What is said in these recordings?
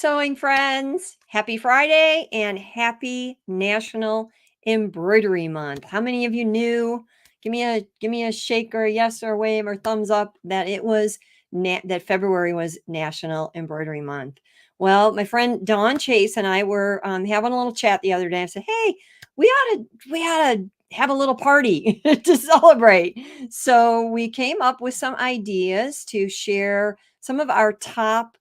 sewing friends. Happy Friday and happy National Embroidery Month. How many of you knew? Give me a shake or a yes or a wave or thumbs up that it was that February was National Embroidery Month. Well, my friend Dawn Chace and I were having a little chat the other day. I said, "Hey, we ought to have a little party to celebrate." So we came up with some ideas to share some of our top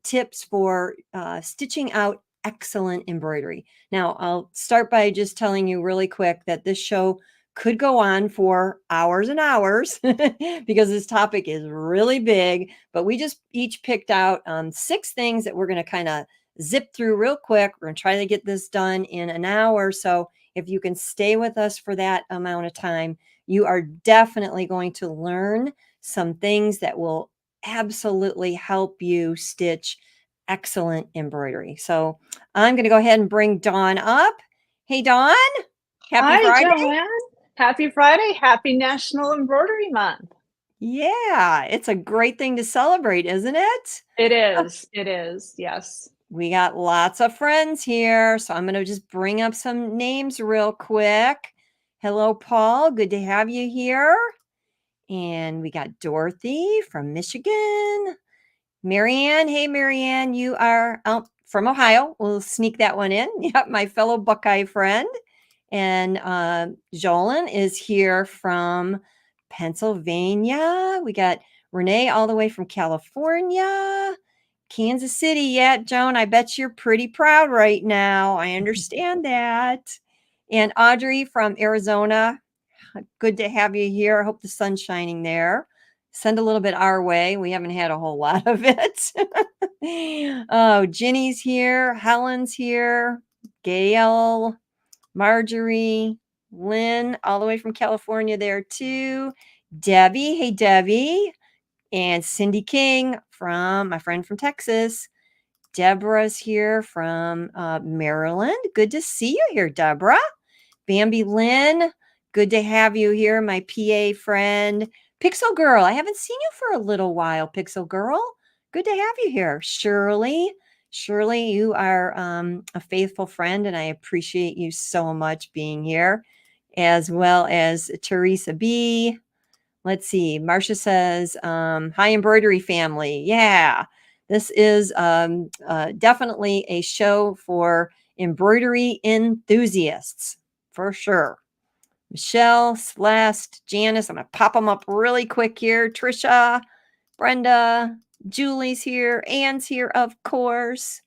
tips for stitching out excellent embroidery. Now, I'll start by just telling you really quick that this show could go on for hours and hours because this topic is really big, but we just each picked out 6 things that we're going to kind of zip through real quick. We're going to try to get this done in an hour. So if you can stay with us for that amount of time, you are definitely going to learn some things that will absolutely help you stitch excellent embroidery. So I'm going to go ahead and bring Dawn up. Hey, Dawn. Happy Hi, Friday. Joanne. Happy Friday. Happy National Embroidery Month. Yeah, it's a great thing to celebrate, isn't it? It is. It is. Yes. We got lots of friends here, so I'm going to just bring up some names real quick. Hello, Paul. Good to have you here. And we got Dorothy from Michigan. Marianne. Hey, Marianne, you are from Ohio. We'll sneak that one in. Yep, my fellow Buckeye friend. And Jolyn is here from Pennsylvania. We got Renee all the way from California. Kansas City. Yeah, Joan, I bet you're pretty proud right now. I understand that. And Audrey from Arizona. Good to have you here. I hope the sun's shining there. Send a little bit our way. We haven't had a whole lot of it. Oh, Ginny's here. Helen's here. Gail, Marjorie, Lynn, all the way from California there too. Debbie. Hey, Debbie. And Cindy King from my friend from Texas. Deborah's here from Maryland. Good to see you here, Deborah. Bambi Lynn, good to have you here, my PA friend. Pixel Girl, I haven't seen you for a little while, Pixel Girl. Good to have you here. Shirley, you are a faithful friend, and I appreciate you so much being here, as well as Teresa B. Let's see. Marcia says, hi, embroidery family. Yeah, this is definitely a show for embroidery enthusiasts, for sure. Michelle, Celeste, Janice, I'm going to pop them up really quick here. Trisha, Brenda, Julie's here. Anne's here, of course.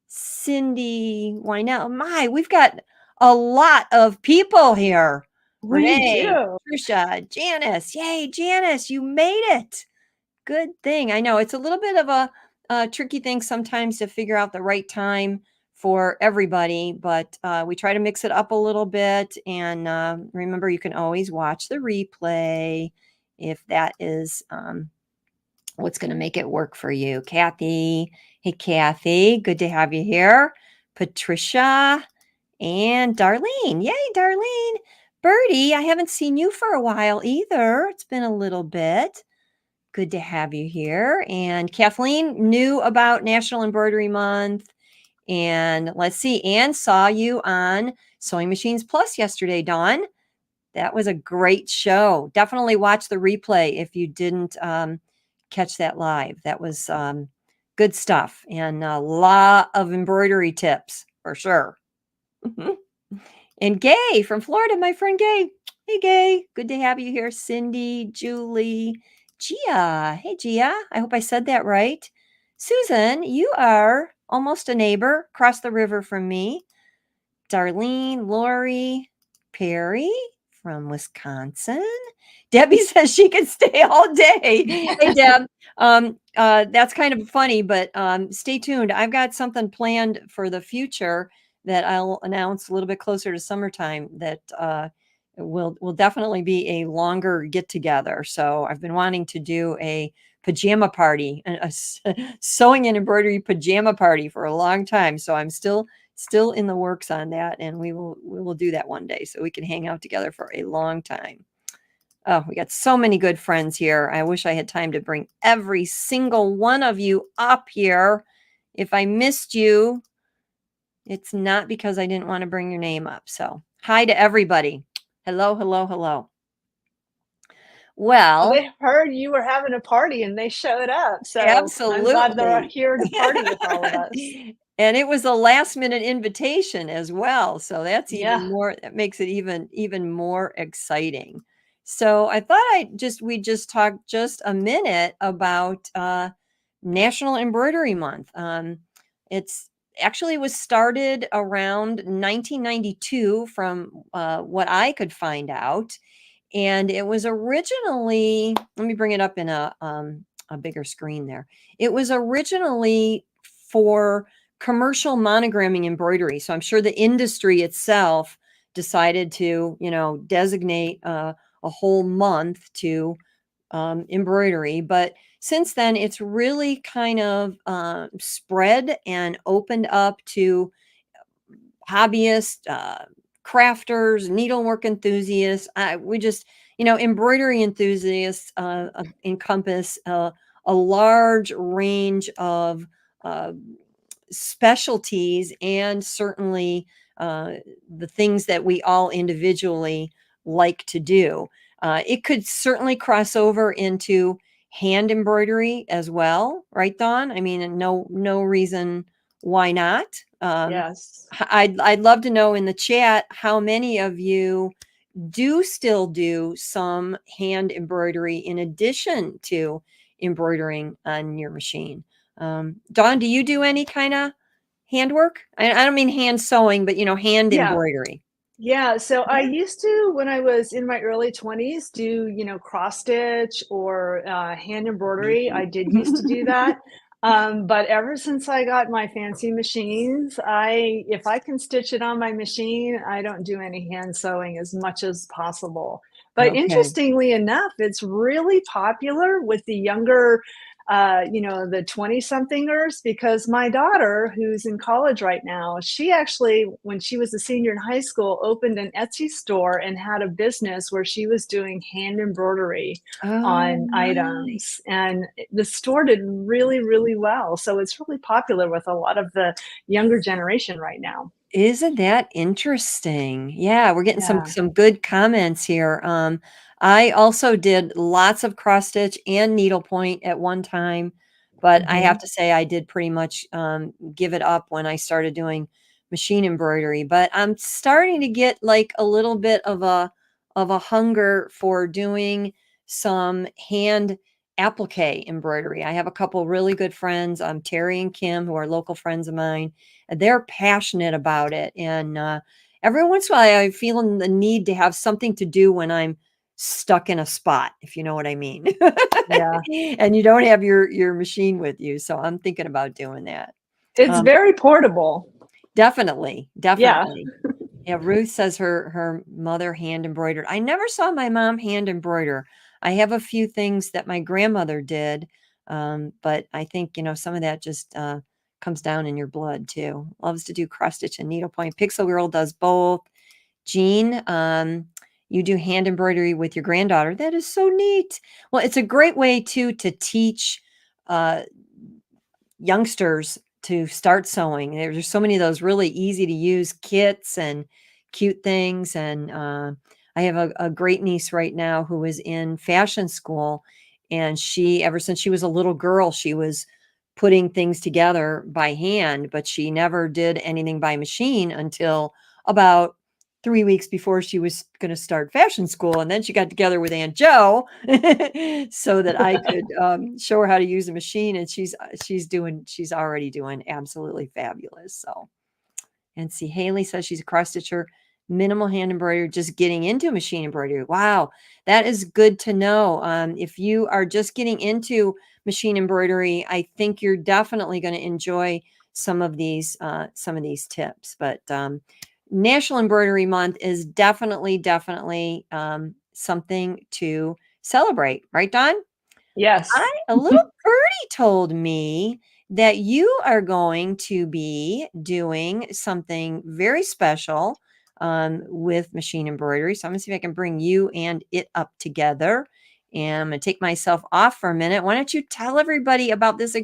Cindy, Wynell. My, we've got a lot of people here. We Renee, do. Trisha, Janice. Yay, Janice, you made it. Good thing. I know it's a little bit of a tricky thing sometimes to figure out the right time for everybody, but we try to mix it up a little bit. And remember, you can always watch the replay if that is what's going to make it work for you. Kathy. Hey, Kathy. Good to have you here. Patricia and Darlene. Yay, Darlene. Birdie, I haven't seen you for a while either. It's been a little bit. Good to have you here. And Kathleen knew about National Embroidery Month. And let's see, Anne saw you on Sewing Machines Plus yesterday, Dawn. That was a great show. Definitely watch the replay if you didn't catch that live. That was good stuff and a lot of embroidery tips for sure. And Gay from Florida, my friend Gay. Hey, Gay. Good to have you here. Cindy, Julie, Gia. Hey, Gia. I hope I said that right. Susan, you are almost a neighbor across the river from me. Darlene, Lori, Perry from Wisconsin. Debbie says she can stay all day. Hey, Deb. That's kind of funny, but stay tuned. I've got something planned for the future that I'll announce a little bit closer to summertime that will definitely be a longer get together. So I've been wanting to do a pajama party, a sewing and embroidery pajama party for a long time. So I'm still in the works on that, and we will do that one day so we can hang out together for a long time. Oh, we got so many good friends here. I wish I had time to bring every single one of you up here. if I missed you, it's not because I didn't want to bring your name up. So hi to everybody. Hello, hello, hello. Well, Well, they heard you were having a party and they showed up. So I'm glad they're absolutely. here to party with all of us. And it was a last minute invitation as well, so that's Yeah. even more that makes it even more exciting. So I thought we just talk just a minute about National Embroidery Month. It's actually was started around 1992 from what I could find out, and it was originally, let me bring it up in a bigger screen there. It was originally for commercial monogramming embroidery. So I'm sure the industry itself decided to, designate a whole month to embroidery. But since then, it's really kind of spread and opened up to hobbyists, crafters, needlework enthusiasts. We just, embroidery enthusiasts encompass a large range of uh, specialties and certainly uh, the things that we all individually like to do. It could certainly cross over into hand embroidery as well, right, Dawn? I mean, no reason why not. Yes. I'd love to know in the chat how many of you do still do some hand embroidery in addition to embroidering on your machine. Dawn, do you do any kind of handwork? I don't mean hand sewing, but hand Yeah. embroidery. Yeah, so I Yeah. used to, when I was in my early 20s, do, cross stitch or hand embroidery. I did used to do that. But ever since I got my fancy machines, if I can stitch it on my machine, I don't do any hand sewing as much as possible. But Okay. interestingly enough, it's really popular with the younger the 20 somethingers, because my daughter, who's in college right now, she actually, when she was a senior in high school, opened an Etsy store and had a business where she was doing hand embroidery Oh, on nice. items. And the store did really, really well. So it's really popular with a lot of the younger generation right now. Isn't that interesting? Yeah, we're getting some Yeah. some good comments here. I also did lots of cross stitch and needlepoint at one time, but I have Hmm. to say I did pretty much give it up when I started doing machine embroidery. But I'm starting to get like a little bit of a hunger for doing some hand applique embroidery. I have a couple really good friends, Terry and Kim, who are local friends of mine. They're passionate about it, and every once in a while, I feel the need to have something to do when I'm stuck in a spot, if you know what I mean. Yeah. And you don't have your machine with you, so I'm thinking about doing that. It's Um, very portable. definitely, Yeah. definitely. Yeah, Ruth says her mother hand embroidered. I never saw my mom hand embroider. I have a few things that my grandmother did, but I think, some of that just comes down in your blood too. Loves to do cross stitch and needlepoint. Pixel Girl does both. Jean, you do hand embroidery with your granddaughter. That is so neat. Well, it's a great way too to teach uh, youngsters to start sewing. There's so many of those really easy to use kits and cute things. And I have a great niece right now who is in fashion school. And she, ever since she was a little girl, she was putting things together by hand, but she never did anything by machine until about 3 weeks before she was going to start fashion school. And then she got together with Aunt Joe so that I could show her how to use a machine. And she's already doing absolutely fabulous. So, and see, Haley says she's a cross stitcher, minimal hand embroidery, just getting into machine embroidery. Wow, that is good to know. If you are just getting into machine embroidery, I think you're definitely going to enjoy some of these tips. But National Embroidery Month is definitely something to celebrate, right, Don? Yes. A little birdie told me that you are going to be doing something very special with machine embroidery. So I'm going to see if I can bring you and it up together. And I'm going to take myself off for a minute. Why don't you tell everybody about this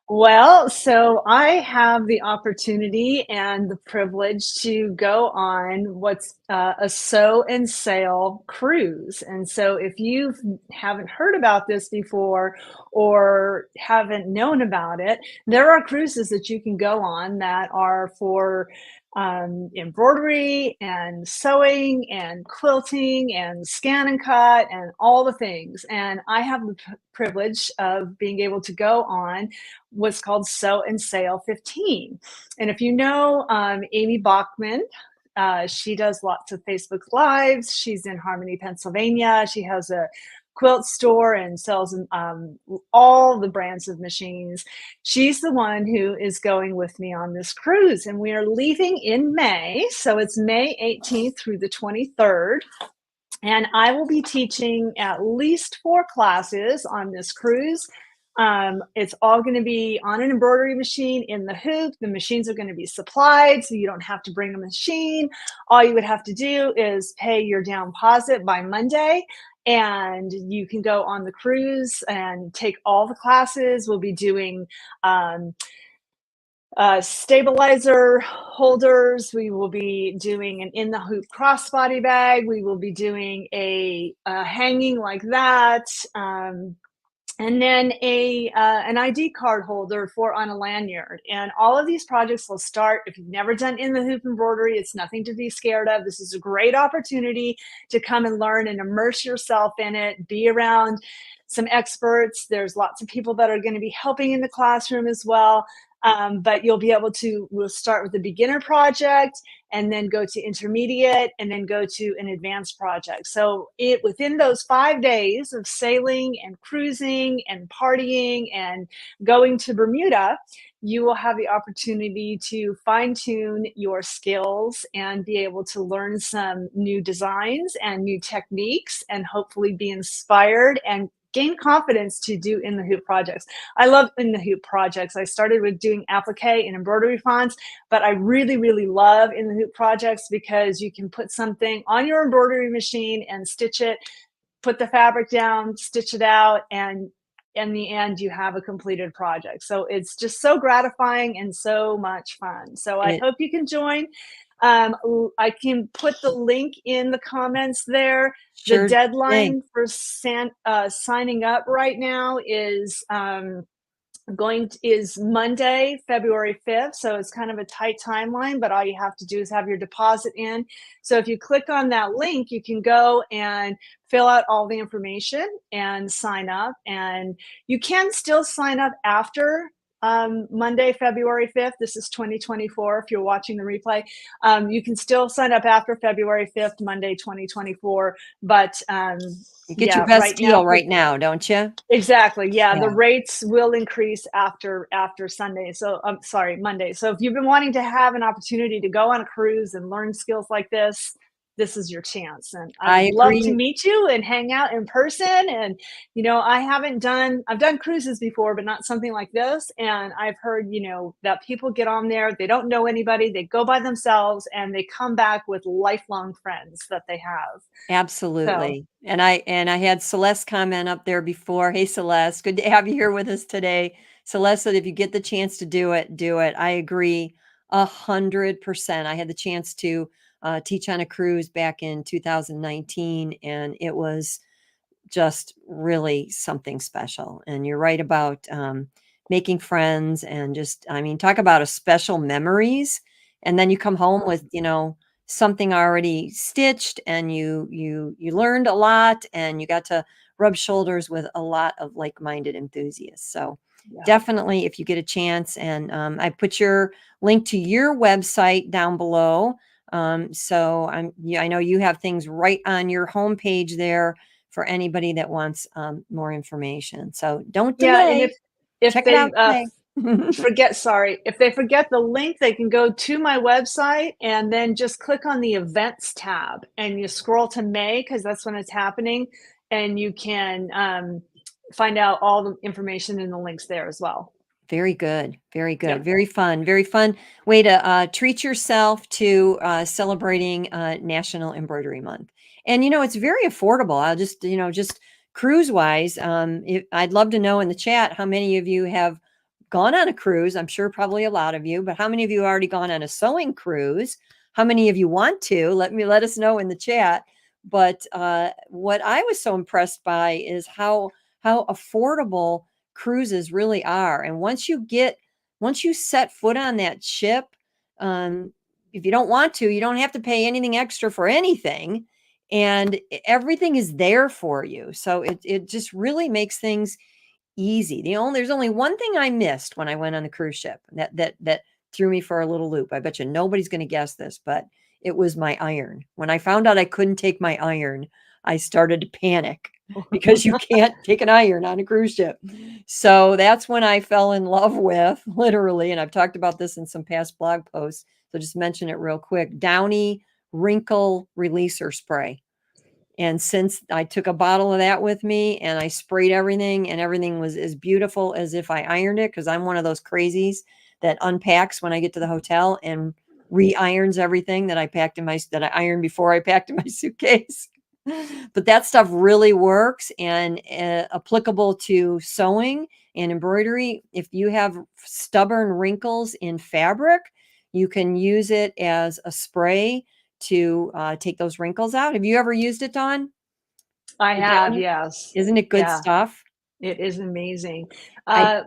Well, so I have the opportunity and the privilege to go on what's a sew and sail cruise. And so, if you haven't heard about this before or haven't known about it, there are cruises that you can go on that are for embroidery and sewing and quilting and scan and cut and all the things. And I have the privilege of being able to go on what's called Sew and Sail 15. And if you know Amy Bachman, she does lots of Facebook Lives. She's in Harmony, Pennsylvania. She has a quilt store and sells all the brands of machines. She's the one who is going with me on this cruise, and we are leaving in May. So it's May 18th through the 23rd. And I will be teaching at least 4 classes on this cruise. It's all going to be on an embroidery machine in the hoop. The machines are going to be supplied, so you don't have to bring a machine. All you would have to do is pay your down deposit by Monday, and you can go on the cruise and take all the classes. We'll be doing stabilizer holders. We will be doing an in the hoop crossbody bag. We will be doing a hanging like that. And then an ID card holder for on a lanyard. And all of these projects will start. If you've never done in the hoop embroidery, it's nothing to be scared of. This is a great opportunity to come and learn and immerse yourself in it, be around some experts. There's lots of people that are going to be helping in the classroom as well. But you'll be able to, we'll start with the beginner project and then go to intermediate and then go to an advanced project. So within those 5 days of sailing and cruising and partying and going to Bermuda, you will have the opportunity to fine tune your skills and be able to learn some new designs and new techniques and hopefully be inspired and gain confidence to do in the hoop projects. I love in the hoop projects. I started with doing applique and embroidery fonts, but I really, really love in the hoop projects because you can put something on your embroidery machine and stitch it, put the fabric down, stitch it out, and in the end, you have a completed project. So it's just so gratifying and so much fun. So I hope you can join. I can put the link in the comments there. Sure The deadline thing. for signing up right now is is Monday, February 5th. So it's kind of a tight timeline, but all you have to do is have your deposit in. So if you click on that link, you can go and fill out all the information and sign up. And you can still sign up after Monday, February 5th. This is 2024. If you're watching the replay, you can still sign up after February 5th, Monday, 2024. But You get your yeah, best right now, deal right now, don't you? exactly. Yeah, the Yeah. rates will increase after Sunday. So I'm sorry, Monday. So if you've been wanting to have an opportunity to go on a cruise and learn skills like this is your chance. And I I would love to agree. meet you and hang out in person. And I've done cruises before, but not something like this. And I've heard, that people get on there, they don't know anybody, they go by themselves and they come back with lifelong friends that they have. So Absolutely. And I had Celeste comment up there before. Hey, Celeste, good to have you here with us today. Celeste said if you get the chance to do it, do it. I agree 100%. I had the chance to teach on a cruise back in 2019, and it was just really something special. And you're right about making friends and just, I mean, talk about a special memories. And then you come home with, something already stitched, and you learned a lot, and you got to rub shoulders with a lot of like-minded enthusiasts. So yeah. definitely, if you get a chance, and I put your link to your website down below. So I know you have things right on your homepage there for anybody that wants more information. So don't Yeah, and delay. if Check it they out today. if they forget the link, they can go to my website and then just click on the events tab and you scroll to May because that's when it's happening, and you can find out all the information and the links there as well. Very good. Very good. Yep. Very fun. Very fun way to treat yourself to celebrating National Embroidery Month. And, it's very affordable. I'll just cruise wise, I'd love to know in the chat how many of you have gone on a cruise? I'm sure probably a lot of you, but how many of you have already gone on a sewing cruise? How many of you want to? Let us know in the chat. But what I was so impressed by is how affordable cruises really are. And once you set foot on that ship, if you don't want to, you don't have to pay anything extra for anything, and everything is there for you. So it just really makes things easy. There's only one thing I missed when I went on the cruise ship that threw me for a little loop. I bet you nobody's going to guess this, but it was my iron. When I found out I couldn't take my iron, I started to panic because you can't take an iron on a cruise ship. So that's when I fell in love with, literally, and I've talked about this in some past blog posts, so just mention it real quick, Downy wrinkle releaser spray. And since I took a bottle of that with me and I sprayed everything, and everything was as beautiful as if I ironed it, because I'm one of those crazies that unpacks when I get to the hotel and re-irons everything that I ironed before I packed in my suitcase. But that stuff really works, and applicable to sewing and embroidery. If you have stubborn wrinkles in fabric, you can use it as a spray to take those wrinkles out. Have you ever used it, Dawn? I The have, Downy? yes. Isn't it good Yeah, stuff? it is amazing. I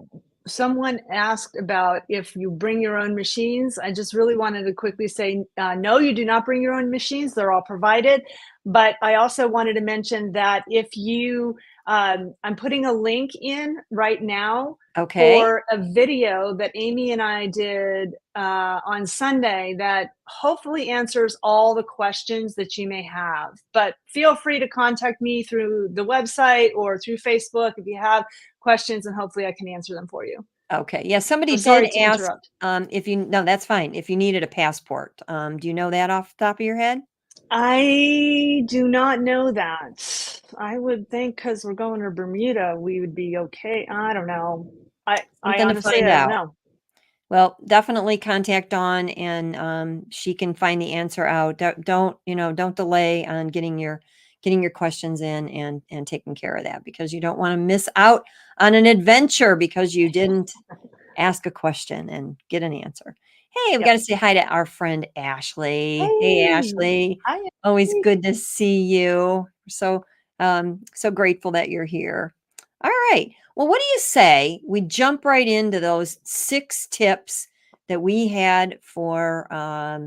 Someone asked about if you bring your own machines. I just really wanted to quickly say, no, you do not bring your own machines. They're all provided. But I also wanted to mention that if you, I'm putting a link in right now Okay. for a video that Amy and I did on Sunday that hopefully answers all the questions that you may have. But feel free to contact me through the website or through Facebook if you have questions, and hopefully I can answer them for you. Okay. Yeah, somebody So did sorry to ask, interrupt. if you no, that's fine. If you needed a passport. Do you know that off the top of your head? I do not know that. I would think because we're going to Bermuda, we would be okay. I don't know. I Something to honestly, find I don't out. know. Well, definitely contact Dawn, and she can find the answer out. Don't delay on getting your questions in and taking care of that, because you don't want to miss out on an adventure because you didn't ask a question and get an answer. Hey, we got Yep. to say hi to our friend Ashley. Hey, Hey, Ashley. hi. Always Ashley. good to see you. So grateful that you're here. All right. Well, what do you say we jump right into those 6 tips that we had for uh,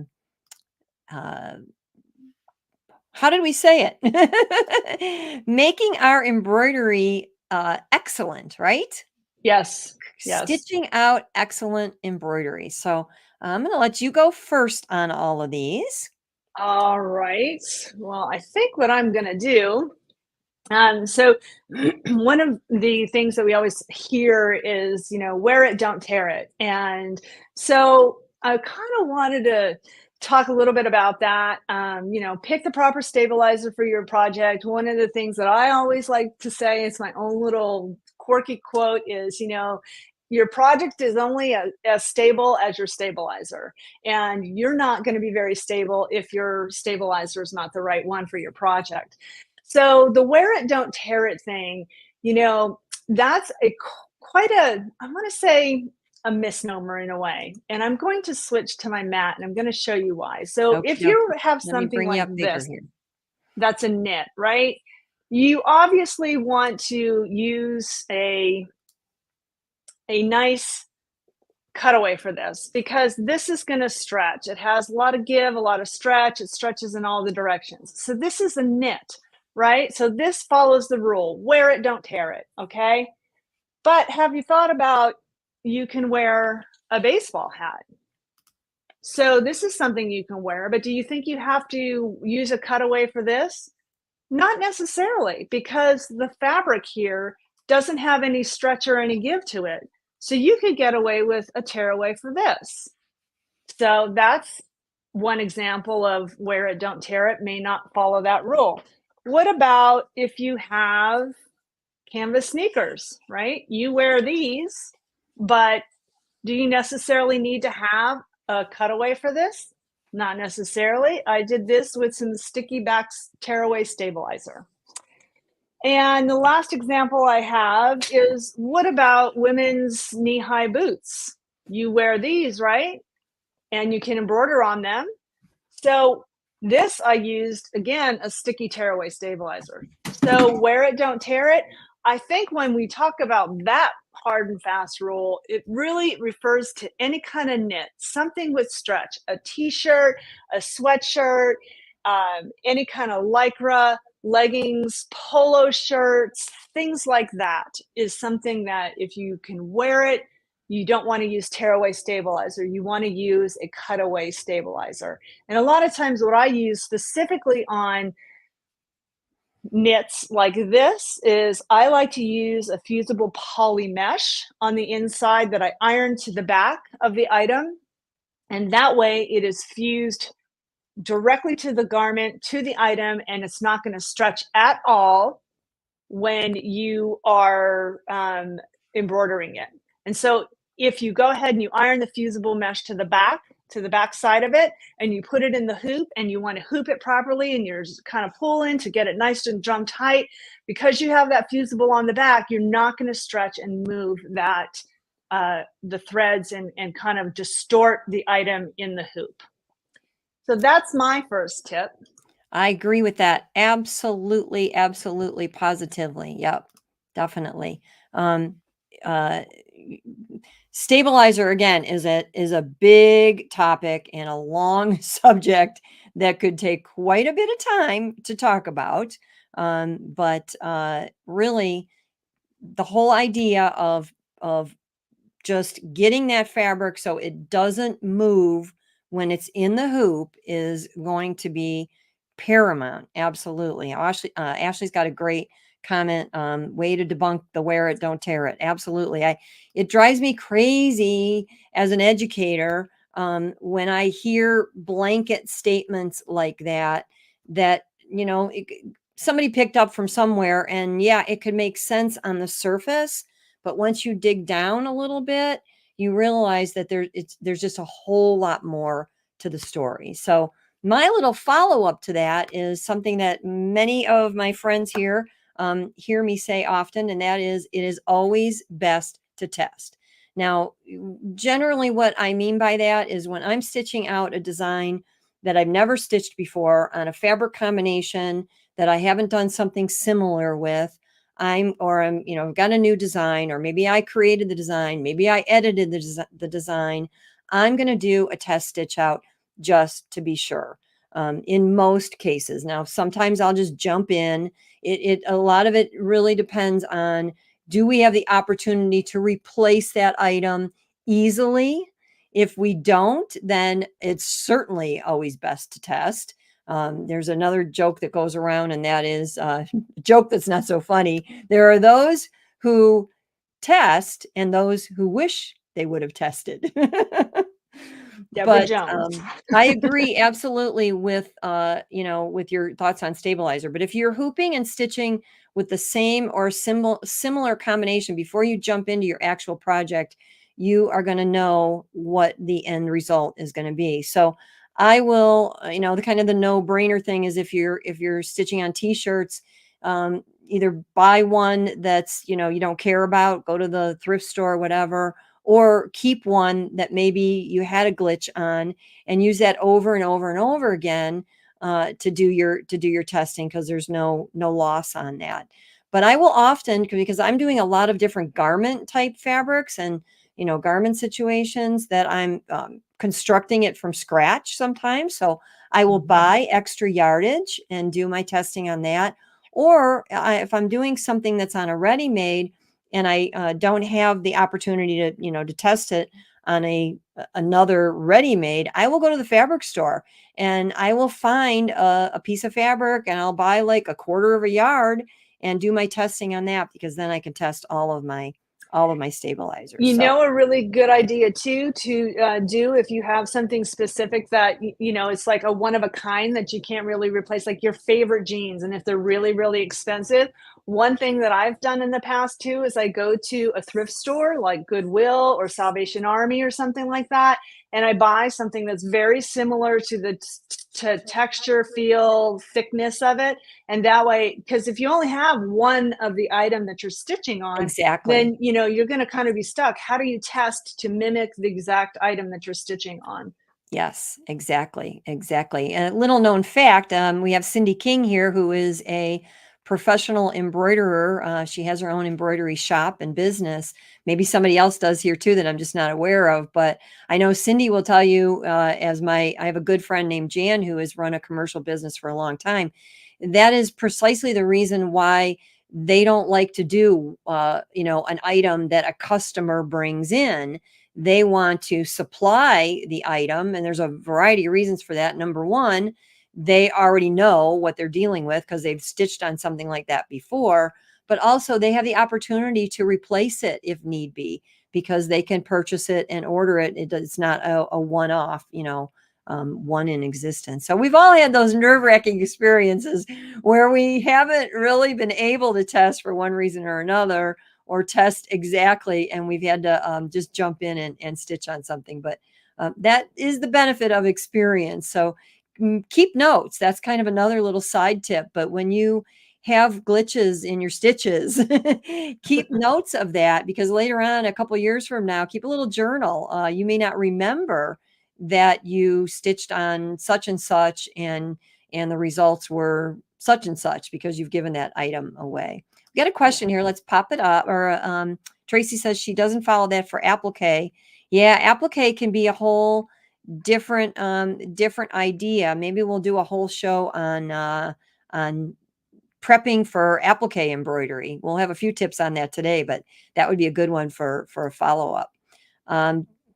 how did we say it? Making our embroidery excellent, right? Yes, yes. Stitching out excellent embroidery. So I'm going to let you go first on all of these. All right. Well, I think what I'm going to do. So one of the things that we always hear is, wear it, don't tear it. And so I kind of wanted to talk a little bit about that. Pick the proper stabilizer for your project. One of the things that I always like to say, it's my own little quirky quote, is, your project is only as stable as your stabilizer. And you're not going to be very stable if your stabilizer is not the right one for your project. So the wear it, don't tear it thing, that's quite a, I want to say, a misnomer in a way. And I'm going to switch to my mat and I'm going to show you why. So Okie if you dokie. have Let me something bring you like up bigger this, here. that's a knit, right? You obviously want to use a nice cutaway for this, because this is going to stretch. It has a lot of give, a lot of stretch. It stretches in all the directions. So this is a knit, right? So this follows the rule, wear it, don't tear it. Okay. But have you thought about, you can wear a baseball hat? So this is something you can wear, but do you think you have to use a cutaway for this? Not necessarily, because the fabric here doesn't have any stretch or any give to it. So you could get away with a tearaway for this. So that's one example of where it, don't tear it may not follow that rule. What about if you have canvas sneakers, right? You wear these, but do you necessarily need to have a cutaway for this? Not necessarily. I did this with some sticky backs tearaway stabilizer. And the last example I have is, what about women's knee-high boots? You wear these, right? And you can embroider on them. So this I used, again, a sticky tearaway stabilizer. So wear it, don't tear it. I think when we talk about that hard and fast rule, it really refers to any kind of knit, something with stretch, a t-shirt, a sweatshirt, any kind of lycra, leggings, polo shirts, things like that is something that if you can wear it, you don't want to use tearaway stabilizer. You want to use a cutaway stabilizer. And a lot of times what I use specifically on knits like this is I like to use a fusible poly mesh on the inside that I iron to the back of the item. And that way it is fused directly to the garment, to the item, and it's not going to stretch at all when you are embroidering it. And so if you go ahead and you iron the fusible mesh to the back side of it, and you put it in the hoop and you want to hoop it properly and you're kind of pulling to get it nice and drum tight, because you have that fusible on the back, you're not going to stretch and move that the threads and kind of distort the item in the hoop. So that's my first tip. I agree with that. Absolutely, absolutely, positively. Yep, definitely. Um, uh, Stabilizer again is a big topic and a long subject that could take quite a bit of time to talk about. But really, the whole idea of just getting that fabric so it doesn't move when it's in the hoop is going to be paramount. Absolutely. Ashley's got a great comment. Way to debunk the wear it, don't tear it. Absolutely. It drives me crazy as an educator when I hear blanket statements like that, somebody picked up from somewhere, and yeah, it could make sense on the surface, but once you dig down a little bit, you realize that there's just a whole lot more to the story. So my little follow-up to that is something that many of my friends here hear me say often, and that is, it is always best to test. Now, generally what I mean by that is when I'm stitching out a design that I've never stitched before on a fabric combination that I haven't done something similar with, I'm got a new design, or maybe I created the design, maybe I edited the design. I'm going to do a test stitch out just to be sure. In most cases. Now, sometimes I'll just jump in. A lot of it really depends on, do we have the opportunity to replace that item easily? If we don't, then it's certainly always best to test. There's another joke that goes around, and that is a joke that's not so funny. There are those who test and those who wish they would have tested. Deborah But Jones. I agree absolutely with with your thoughts on stabilizer. But if you're hooping and stitching with the same or similar combination before you jump into your actual project, you are going to know what the end result is going to be. So I will, the kind of the no-brainer thing is, if you're stitching on t-shirts, either buy one that's, you don't care about, go to the thrift store, whatever, or keep one that maybe you had a glitch on and use that over and over and over again to do your testing, because there's no loss on that. But I will often, because I'm doing a lot of different garment type fabrics and garment situations, that I'm constructing it from scratch sometimes. So I will buy extra yardage and do my testing on that. Or if I'm doing something that's on a ready-made and I don't have the opportunity to test it on another ready-made, I will go to the fabric store and I will find a piece of fabric, and I'll buy like a quarter of a yard and do my testing on that, because then I can test all of my stabilizers. You So know, a really good idea too to do, if you have something specific that it's like a one of a kind that you can't really replace, like your favorite jeans, and if they're really, really expensive. One thing that I've done in the past too is I go to a thrift store like Goodwill or Salvation Army or something like that, and I buy something that's very similar to to texture, feel, thickness of it. And that way, because if you only have one of the item that you're stitching on, Exactly. then you're going to kind of be stuck. How do you test to mimic the exact item that you're stitching on? Yes, exactly, exactly. And a little known fact, we have Cindy King here, who is a professional embroiderer. She has her own embroidery shop and business. Maybe somebody else does here too that I'm just not aware of. But I know Cindy will tell you, I have a good friend named Jan who has run a commercial business for a long time. That is precisely the reason why they don't like to do, an item that a customer brings in. They want to supply the item, and there's a variety of reasons for that. Number one, they already know what they're dealing with because they've stitched on something like that before, but also they have the opportunity to replace it if need be because they can purchase it and order it. It's not a one-off, one in existence. So we've all had those nerve-wracking experiences where we haven't really been able to test for one reason or another, or test exactly, and we've had to just jump in and stitch on something. But that is the benefit of experience. So keep notes. That's kind of another little side tip. But when you have glitches in your stitches, keep notes of that, because later on, a couple years from now, keep a little journal. You may not remember that you stitched on such and such, and the results were such and such because you've given that item away. We got a Yeah. question here. Let's pop it up. Or Tracy says she doesn't follow that for applique. Yeah, applique can be a whole different idea. Maybe we'll do a whole show on prepping for applique embroidery. We'll have a few tips on that today, but that would be a good one for a follow up.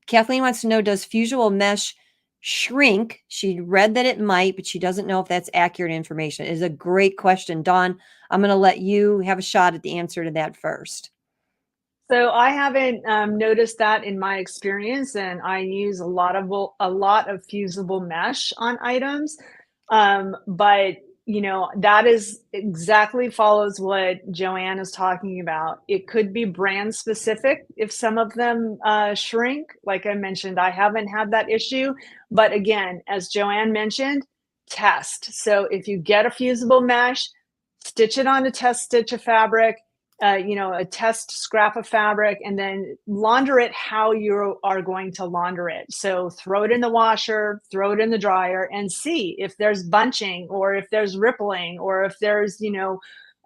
Kathleen wants to know, does fusible mesh shrink? She read that it might, but she doesn't know if that's accurate information. It is a great question. Dawn, I'm going to let you have a shot at the answer to that first. So I haven't noticed that in my experience, and I use a lot of fusible mesh on items. But that is exactly follows what Joanne is talking about. It could be brand specific if some of them shrink. Like I mentioned, I haven't had that issue, but again, as Joanne mentioned, test. So if you get a fusible mesh, stitch it on a test stitch of fabric, a test scrap of fabric, and then launder it how you are going to launder it. So throw it in the washer, throw it in the dryer, and see if there's bunching or if there's rippling or if there's,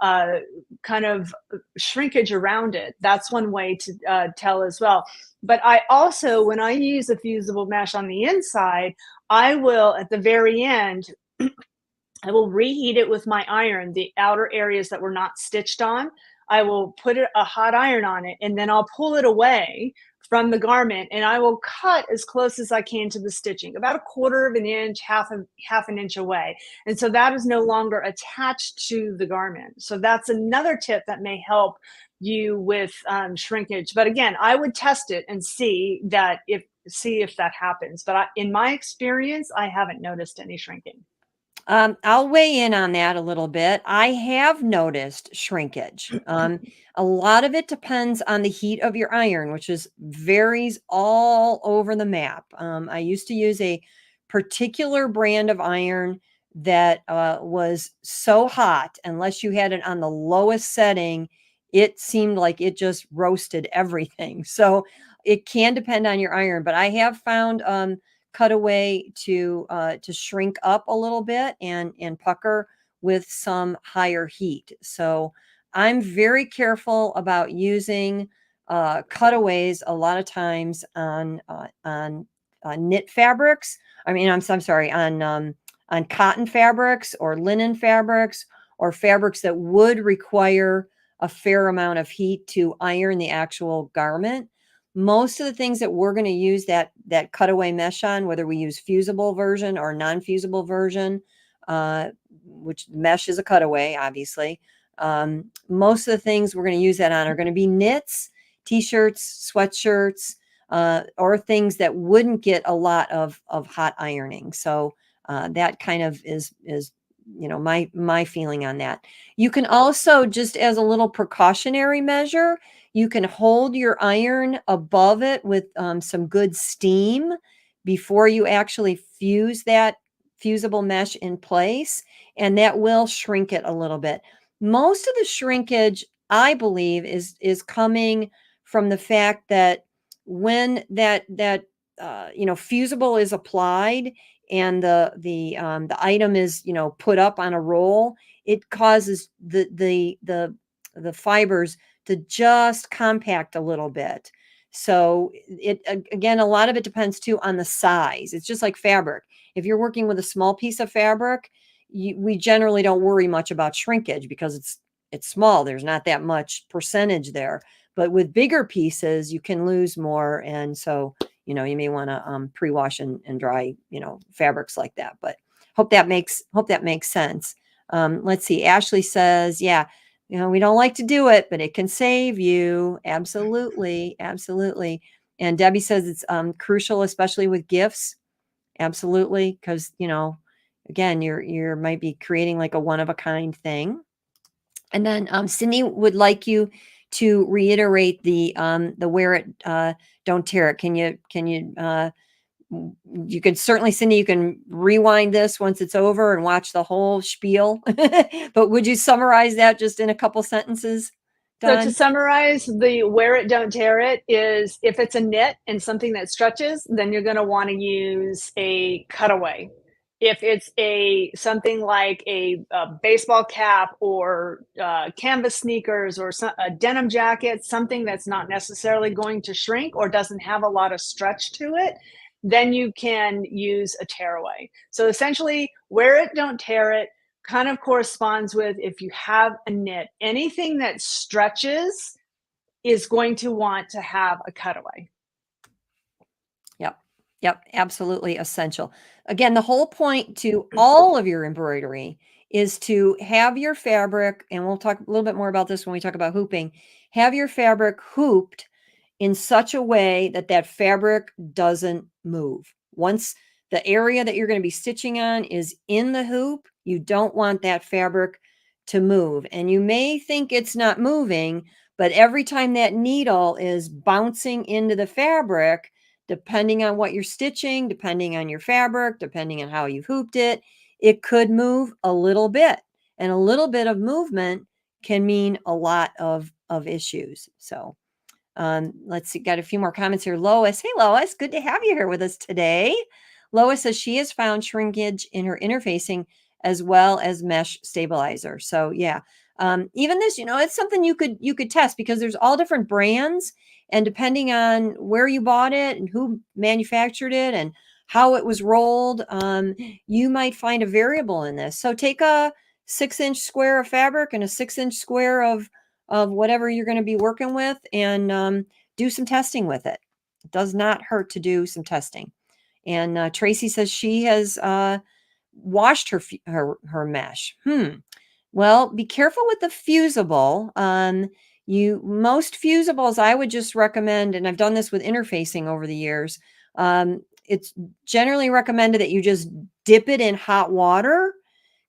uh, kind of shrinkage around it. That's one way to tell as well. But I also, when I use a fusible mesh on the inside, I will, at the very end, I will reheat it with my iron, the outer areas that were not stitched on. I will put a hot iron on it, and then I'll pull it away from the garment, and I will cut as close as I can to the stitching, about a quarter of an inch, half an inch away. And so that is no longer attached to the garment. So that's another tip that may help you with shrinkage. But again, I would test it and see if that happens. But in my experience, I haven't noticed any shrinking. I'll weigh in on that a little bit. I have noticed shrinkage. A lot of it depends on the heat of your iron, which is varies all over the map. I used to use a particular brand of iron that was so hot, unless you had it on the lowest setting, it seemed like it just roasted everything. So it can depend on your iron, but I have found cutaway to shrink up a little bit and pucker with some higher heat. So I'm very careful about using cutaways a lot of times on knit fabrics. I'm sorry, on cotton fabrics or linen fabrics, or fabrics that would require a fair amount of heat to iron the actual garment. Most of the things that we're going to use that cutaway mesh on, whether we use fusible version or non-fusible version, which mesh is a cutaway, obviously. Most of the things we're going to use that on are going to be knits, t-shirts, sweatshirts, or things that wouldn't get a lot of hot ironing. So that kind of is my feeling on that. You can also, just as a little precautionary measure, you can hold your iron above it with some good steam before you actually fuse that fusible mesh in place, and that will shrink it a little bit. Most of the shrinkage, I believe, is coming from the fact that when that fusible is applied and the item is put up on a roll, it causes the fibers to just compact a little bit. So again, a lot of it depends too on the size. It's just like fabric. If you're working with a small piece of fabric, we generally don't worry much about shrinkage because it's small. There's not that much percentage there. But with bigger pieces, you can lose more, and so you may want to pre-wash and dry fabrics like that. But hope that makes sense. Let's see. Ashley says, yeah, we don't like to do it, but it can save you. Absolutely. Absolutely. And Debbie says it's crucial, especially with gifts. Absolutely. Because, again, you're might be creating like a one of a kind thing. And then Cindy would like you to reiterate the wear it, don't tear it. Can you you can certainly, Cindy, you can rewind this once it's over and watch the whole spiel. But would you summarize that just in a couple sentences, So to Don? summarize, the wear it, don't tear it is if it's a knit and something that stretches, then you're going to want to use a cutaway. If it's something like a baseball cap or canvas sneakers or a denim jacket, something that's not necessarily going to shrink or doesn't have a lot of stretch to it, then you can use a tearaway. So essentially, wear it, don't tear it kind of corresponds with if you have a knit, anything that stretches is going to want to have a cutaway. Yep. Yep. Absolutely essential. Again, the whole point to all of your embroidery is to have your fabric, and we'll talk a little bit more about this when we talk about hooping, have your fabric hooped in such a way that that fabric doesn't move. Once the area that you're going to be stitching on is in the hoop, you don't want that fabric to move. And you may think it's not moving, but every time that needle is bouncing into the fabric, depending on what you're stitching, depending on your fabric, depending on how you've hooped it, it could move a little bit. And a little bit of movement can mean a lot of issues. So let's see, got a few more comments here. Lois, hey Lois, good to have you here with us today. Lois says she has found shrinkage in her interfacing as well as mesh stabilizer. So yeah, even this, it's something you could test because there's all different brands, and depending on where you bought it and who manufactured it and how it was rolled, you might find a variable in this. So take a 6-inch square of fabric and a 6-inch square of whatever you're going to be working with, and do some testing with it. It does not hurt to do some testing. And Tracy says she has washed her mesh. Well, be careful with the fusible. Most fusibles, I would just recommend, and I've done this with interfacing over the years. It's generally recommended that you just dip it in hot water,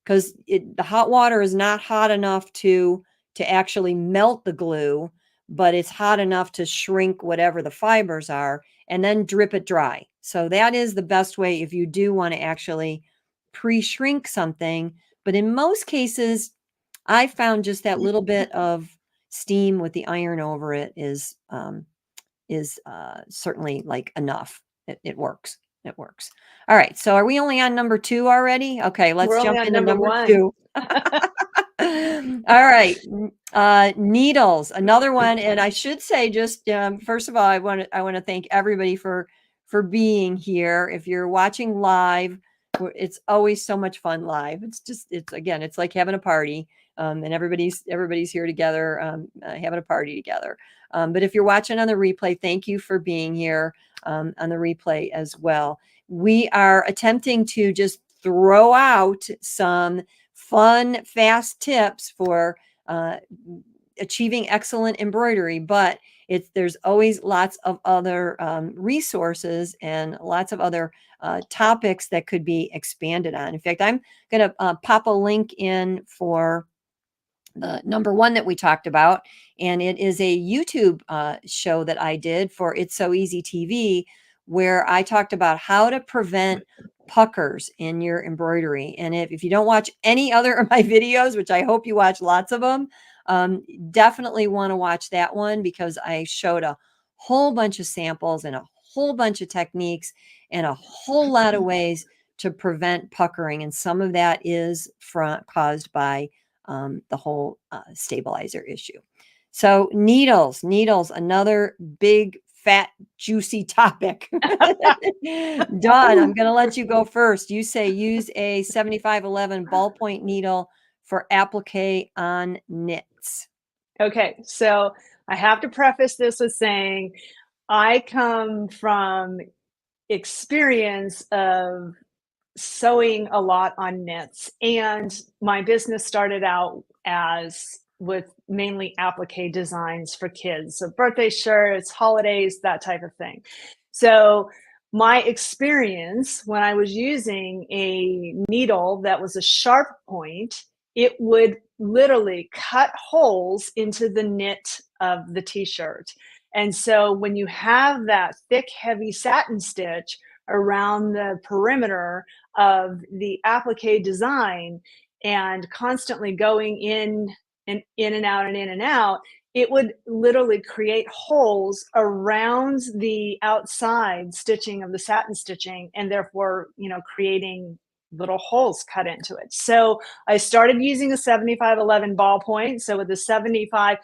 because the hot water is not hot enough to actually melt the glue, but it's hot enough to shrink whatever the fibers are, and then drip it dry. So that is the best way if you do want to actually pre-shrink something. But in most cases, I found just that little bit of steam with the iron over it is certainly like enough. It works. It works. All right. So are we only on number 2 already? Okay, let's We're only jump on into number 1. 2. All right. Needles, another one. And I should say, just first of all, I want to thank everybody for being here. If you're watching live, it's always so much fun live. It's like having a party, and everybody's here together, having a party together. But if you're watching on the replay, thank you for being here on the replay as well. We are attempting to just throw out some fun, fast tips for achieving excellent embroidery, but there's always lots of other resources and lots of other topics that could be expanded on. In fact, I'm going to pop a link in for the number 1 that we talked about, and it is a YouTube show that I did for It's So Easy TV, where I talked about how to prevent puckers in your embroidery. And if you don't watch any other of my videos, which I hope you watch lots of them, definitely want to watch that one, because I showed a whole bunch of samples and a whole bunch of techniques and a whole lot of ways to prevent puckering. And some of that is caused by the whole stabilizer issue. So needles, another big, fat, juicy topic. Dawn, I'm going to let you go first. You say use a 7511 ballpoint needle for applique on knits. Okay, so I have to preface this with saying I come from experience of sewing a lot on knits, and my business started out as with mainly applique designs for kids, so birthday shirts, holidays, that type of thing. So my experience when I was using a needle that was a sharp point, it would literally cut holes into the knit of the t-shirt. And so when you have that thick, heavy satin stitch around the perimeter of the applique design and constantly going in and out and in and out, it would literally create holes around the outside stitching of the satin stitching, and therefore, creating little holes cut into it. So I started using a 7511 ballpoint. So with the 75,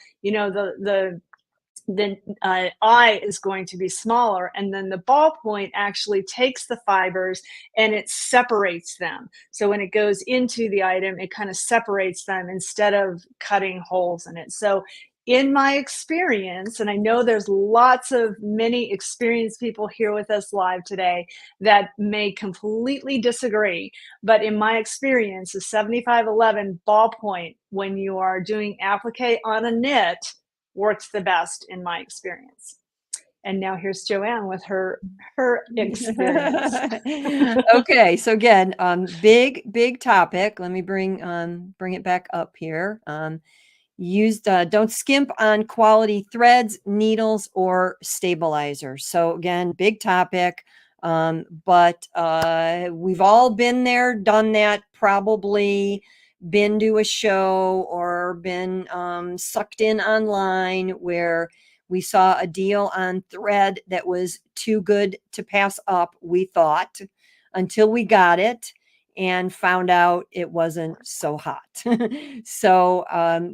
the eye is going to be smaller, and then the ballpoint actually takes the fibers and it separates them. So when it goes into the item, it kind of separates them instead of cutting holes in it. So in my experience, and I know there's many experienced people here with us live today that may completely disagree, but in my experience, the 7511 ballpoint, when you are doing applique on a knit, works the best in my experience. And now here's Joanne with her experience. Okay, so again, big topic. Let me bring it back up here. Don't skimp on quality threads, needles, or stabilizers. So again, big topic. But we've all been there, done that, probably been to a show or been sucked in online where we saw a deal on thread that was too good to pass up, we thought, until we got it and found out it wasn't so hot. So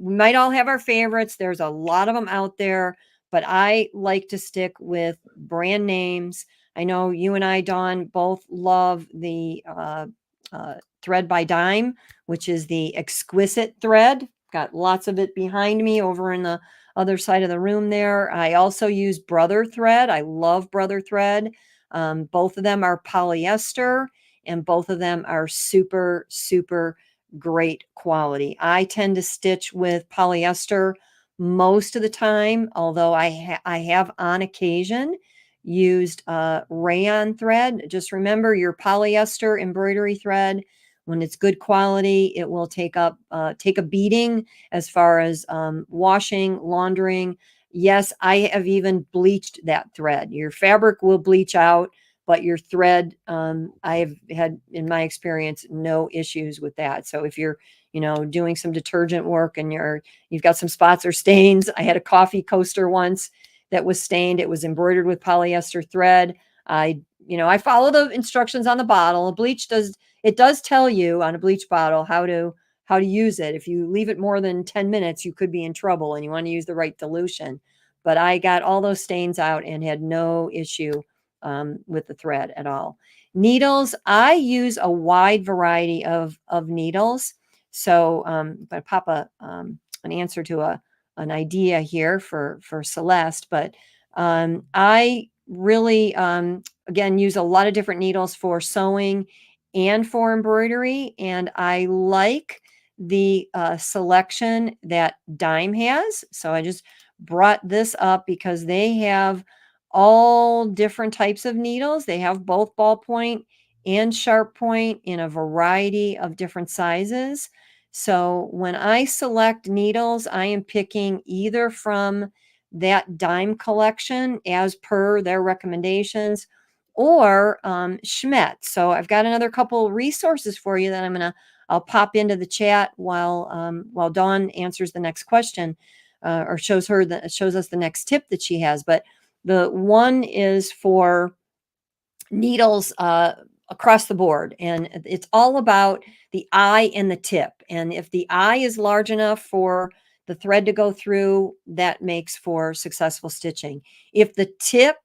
we might all have our favorites. There's a lot of them out there, but I like to stick with brand names. I know you and I, Dawn, both love the Thread by Dime, which is the exquisite thread. Got lots of it behind me over in the other side of the room there. I also use Brother Thread. I love Brother Thread. Both of them are polyester, and both of them are super, super great quality. I tend to stitch with polyester most of the time, although I have on occasion used rayon thread. Just remember, your polyester embroidery thread, when it's good quality, it will take a beating as far as washing, laundering. Yes, I have even bleached that thread. Your fabric will bleach out, but your thread, I've had, in my experience, no issues with that. So if you're, doing some detergent work and you've got some spots or stains, I had a coffee coaster once that was stained. It was embroidered with polyester thread. I follow the instructions on the bottle. Bleach does tell you on a bleach bottle how to use it. If you leave it more than 10 minutes, you could be in trouble, and you want to use the right dilution. But I got all those stains out and had no issue with the thread at all. Needles, I use a wide variety of needles. So if I pop an answer to an idea here for Celeste, but I really, again, use a lot of different needles for sewing and for embroidery. And I like the selection that Dime has. So I just brought this up because they have all different types of needles. They have both ballpoint and sharp point in a variety of different sizes. So when I select needles, I am picking either from that Dime collection as per their recommendations, or Schmetz. So I've got another couple resources for you that I'll pop into the chat while Dawn answers the next question, or shows us the next tip that she has. But the one is for needles across the board, and it's all about the eye and the tip. And if the eye is large enough for the thread to go through, that makes for successful stitching. If the tip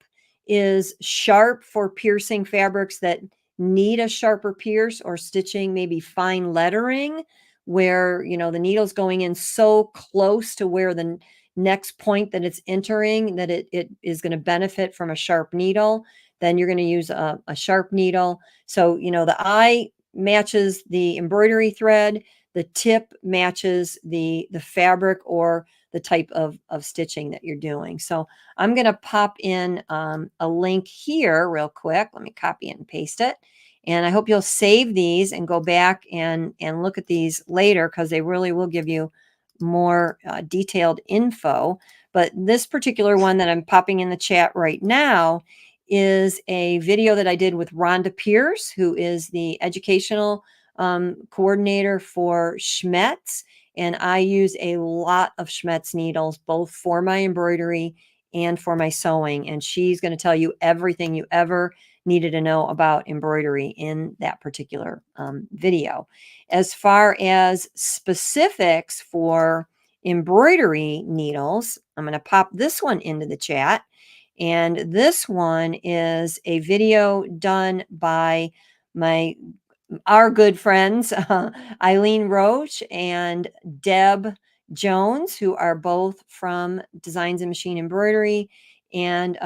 is sharp for piercing fabrics that need a sharper pierce, or stitching maybe fine lettering where the needle's going in so close to where the next point that it's entering that it is going to benefit from a sharp needle, then you're going to use a sharp needle. So, the eye matches the embroidery thread, the tip matches the fabric or the type of stitching that you're doing. So I'm going to pop in a link here real quick. Let me copy it and paste it. And I hope you'll save these and go back and look at these later, because they really will give you more detailed info. But this particular one that I'm popping in the chat right now is a video that I did with Rhonda Pierce, who is the educational coordinator for Schmetz. And I use a lot of Schmetz needles, both for my embroidery and for my sewing. And she's going to tell you everything you ever needed to know about embroidery in that particular video. As far as specifics for embroidery needles, I'm going to pop this one into the chat. And this one is a video done by our good friends, Eileen Roche and Deb Jones, who are both from Designs and Machine Embroidery. And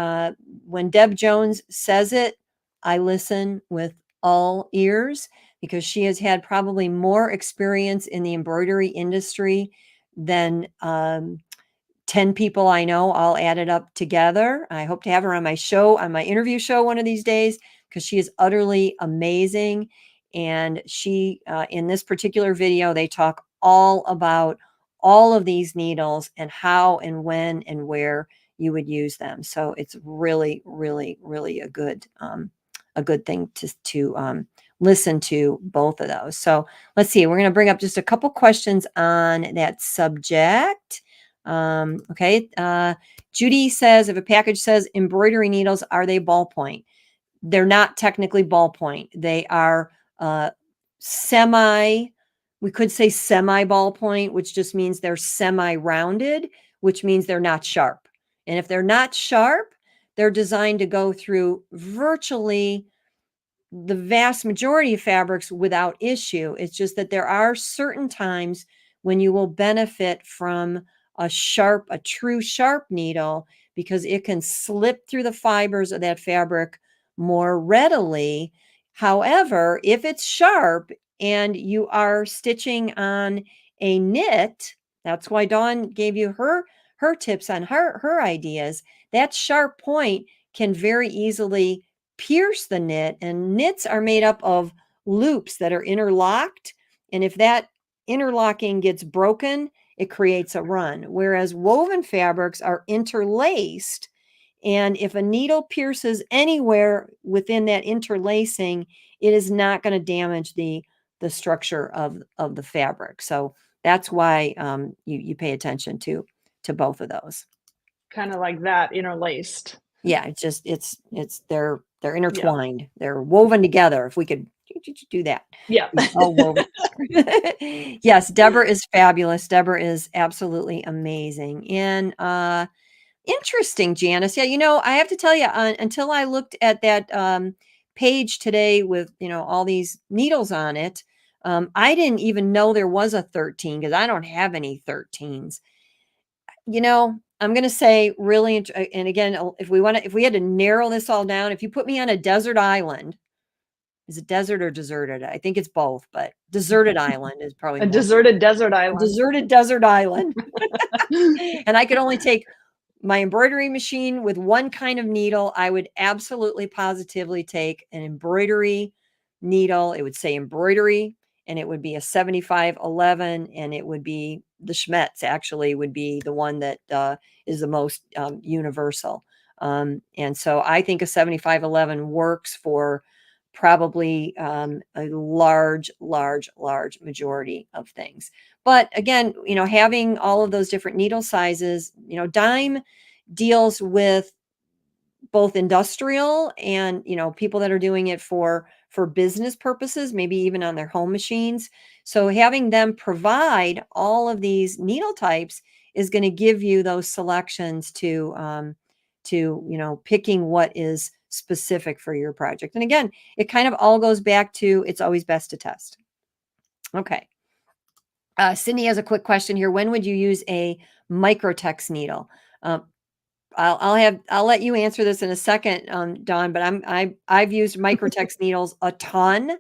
when Deb Jones says it, I listen with all ears, because she has had probably more experience in the embroidery industry than 10 people I know all added up together. I hope to have her on my show, on my interview show one of these days, because she is utterly amazing. And she, in this particular video, they talk all about all of these needles and how and when and where you would use them. So it's really, really, really a good thing to listen to both of those. So let's see, we're going to bring up just a couple questions on that subject. Okay. Judy says, if a package says embroidery needles, are they ballpoint? They're not technically ballpoint. They are we could say semi ballpoint, which just means they're semi rounded, which means they're not sharp. And if they're not sharp, they're designed to go through virtually the vast majority of fabrics without issue. It's just that there are certain times when you will benefit from a true sharp needle, because it can slip through the fibers of that fabric more readily. However, if it's sharp and you are stitching on a knit, that's why Dawn gave you her tips on her ideas. That sharp point can very easily pierce the knit, and knits are made up of loops that are interlocked. And if that interlocking gets broken, it creates a run. Whereas woven fabrics are interlaced. And if a needle pierces anywhere within that interlacing, it is not going to damage the structure of the fabric. So that's why you pay attention to both of those. Kind of like that, interlaced. Yeah, they're intertwined. Yeah. They're woven together. If we could do that. Yeah. All woven. Yes, Deborah is fabulous. Deborah is absolutely amazing. And interesting, Janice. Yeah, I have to tell you, until I looked at that page today with, all these needles on it, I didn't even know there was a 13, because I don't have any 13s. I'm going to say really, and again, if we had to narrow this all down, if you put me on a desert island, is it desert or deserted? I think it's both, but deserted island is probably a deserted desert island. Deserted desert island. And I could only take my embroidery machine with one kind of needle. I would absolutely positively take an embroidery needle. It would say embroidery, and it would be a 7511, and it would be the Schmetz actually would be the one that is the most universal. And so I think a 7511 works for probably a large majority of things. But again, having all of those different needle sizes, dime deals with both industrial and people that are doing it for business purposes, maybe even on their home machines. So having them provide all of these needle types is going to give you those selections to picking what is specific for your project. And again, it kind of all goes back to it's always best to test. Okay. Cindy has a quick question here. When would you use a microtex needle? I'll let you answer this in a second, Dawn, but I've used microtex needles a ton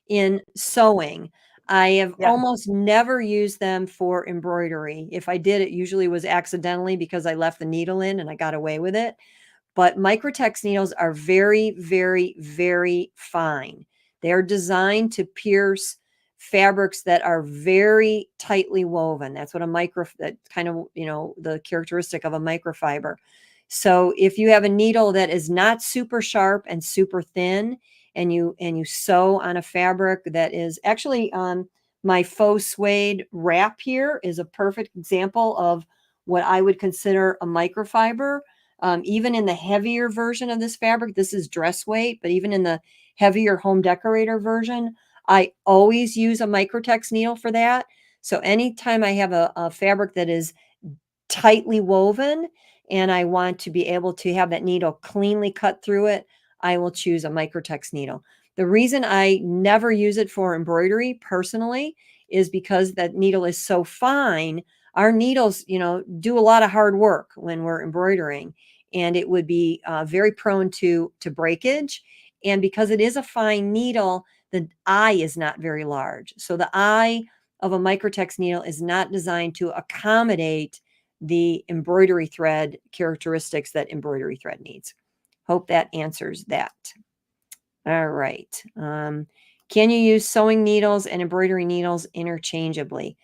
in sewing. I have Yeah. almost never used them for embroidery. If I did, it usually was accidentally because I left the needle in and I got away with it. But microtex needles are very, very, very fine. They're designed to pierce fabrics that are very tightly woven. That's what that kind of, the characteristic of a microfiber. So if you have a needle that is not super sharp and super thin, and you sew on a fabric that is actually my faux suede wrap here is a perfect example of what I would consider a microfiber. Even in the heavier version of this fabric, this is dress weight, but even in the heavier home decorator version, I always use a microtex needle for that. So anytime I have a fabric that is tightly woven and I want to be able to have that needle cleanly cut through it, I will choose a microtex needle. The reason I never use it for embroidery personally is because that needle is so fine. Our needles, do a lot of hard work when we're embroidering, and it would be very prone to breakage. And because it is a fine needle, the eye is not very large. So the eye of a microtex needle is not designed to accommodate the embroidery thread characteristics that embroidery thread needs. Hope that answers that. All right. Can you use sewing needles and embroidery needles interchangeably?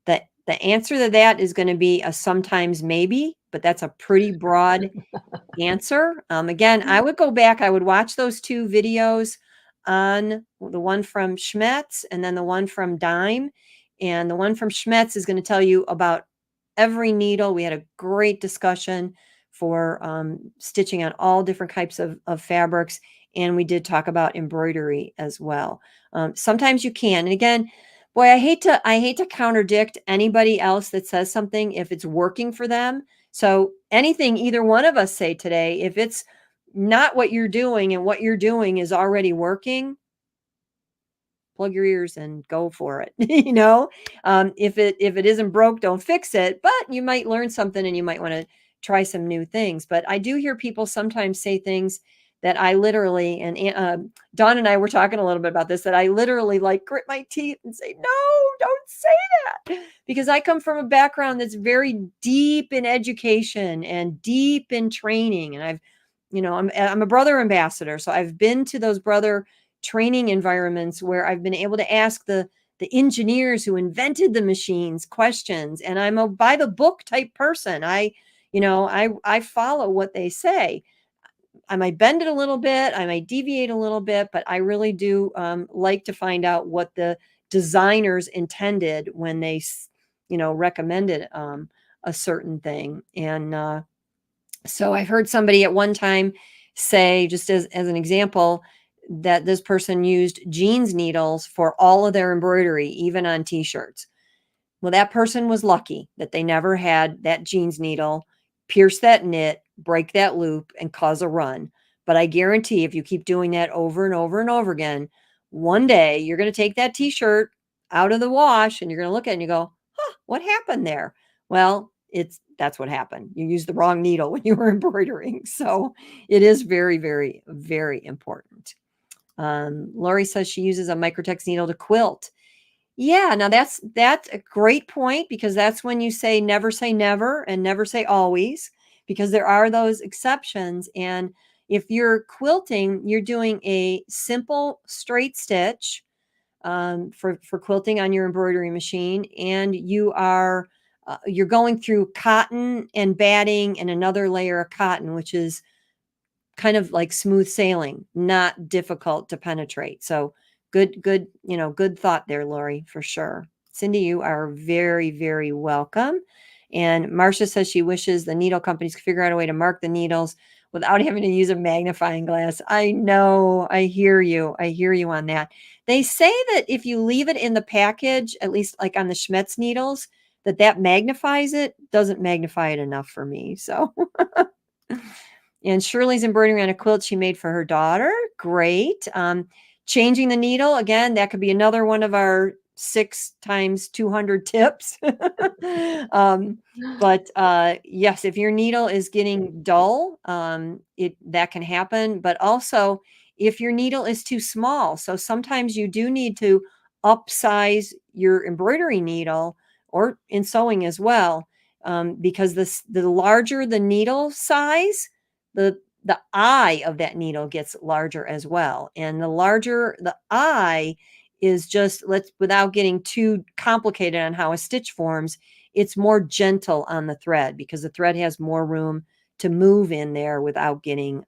The answer to that is going to be a sometimes maybe, but that's a pretty broad answer. Again, I would go back, I would watch those two videos on the one from Schmetz and then the one from Dime. And the one from Schmetz is going to tell you about every needle. We had a great discussion for stitching on all different types of fabrics. And we did talk about embroidery as well. Sometimes you can. And again, boy, I hate to contradict anybody else that says something if it's working for them. So anything either one of us say today, if it's not what you're doing and what you're doing is already working, plug your ears and go for it. If it isn't broke, don't fix it. But you might learn something and you might want to try some new things. But I do hear people sometimes say things that I literally, and Dawn and I were talking a little bit about this, that I literally like grit my teeth and say, no, don't say that. Because I come from a background that's very deep in education and deep in training. And I'm a brother ambassador. So I've been to those brother training environments where I've been able to ask the engineers who invented the machines questions. And I'm a by the book type person. I follow what they say. I might bend it a little bit, I might deviate a little bit, but I really do like to find out what the designers intended when they, recommended a certain thing. And so I've heard somebody at one time say, just as an example, that this person used jeans needles for all of their embroidery, even on t-shirts. Well, that person was lucky that they never had that jeans needle pierce that knit, break that loop, and cause a run. But I guarantee if you keep doing that over and over and over again, one day you're going to take that t-shirt out of the wash and you're going to look at it and you go, huh, what happened there? Well, that's what happened. You used the wrong needle when you were embroidering. So it is very, very, very important. Lori says she uses a microtex needle to quilt. Yeah, now that's a great point, because that's when you say never and never say always, because there are those exceptions. And if you're quilting, you're doing a simple straight stitch for quilting on your embroidery machine, and you are you're going through cotton and batting and another layer of cotton, which is kind of like smooth sailing, not difficult to penetrate. So good, good thought there, Lori, for sure. Cindy, you are very, very welcome. And Marcia says she wishes the needle companies could figure out a way to mark the needles without having to use a magnifying glass. I know. I hear you. I hear you on that. They say that if you leave it in the package, at least like on the Schmetz needles, that magnifies it. Doesn't magnify it enough for me. So and Shirley's embroidering on a quilt she made for her daughter. Great. Changing the needle. Again, that could be another one of our 6 times 200 tips. But yes, if your needle is getting dull, that can happen. But also, if your needle is too small, so sometimes you do need to upsize your embroidery needle or in sewing as well, because the larger the needle size, the eye of that needle gets larger as well. And the larger the eye is, just without getting too complicated on how a stitch forms, it's more gentle on the thread because the thread has more room to move in there without getting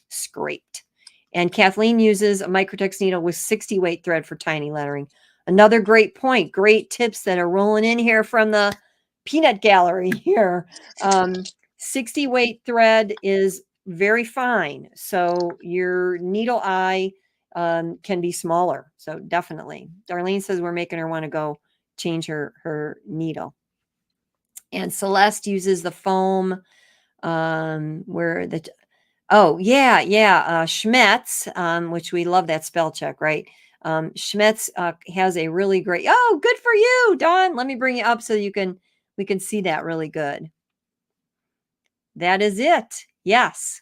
scraped. And Kathleen uses a Microtex needle with 60 weight thread for tiny lettering. Another great point. Great tips that are rolling in here from the peanut gallery here. 60 weight thread is very fine. So your needle eye can be smaller. So definitely. Darlene says we're making her want to go change her needle. And Celeste uses the foam where the Schmetz, which we love that spell check, right? Schmetz has a really great, good for you, Dawn. Let me bring you up so we can see that really good. That is it. Yes.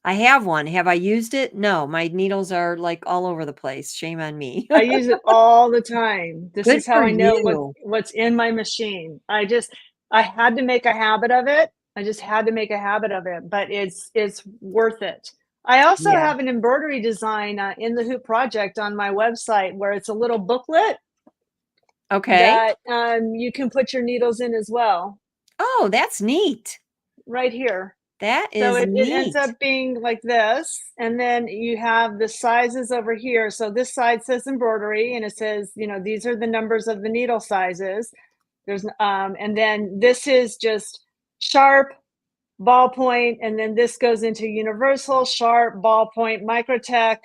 I have one. Have I used it? No, my needles are like all over the place. Shame on me. I use it all the time. This Good is how for I know you. what's in my machine. I had to make a habit of it. I just had to make a habit of it, but it's worth it. I also Yeah. have an embroidery design in the Hoop project on my website where it's a little booklet Okay. that you can put your needles in as well, Oh, that's neat. right here. That So is it ends neat. up being like this, and then you have the sizes over here. So this side says embroidery, and it says, these are the numbers of the needle sizes. And then this is just sharp, ballpoint, and then this goes into universal, sharp, ballpoint, microtech,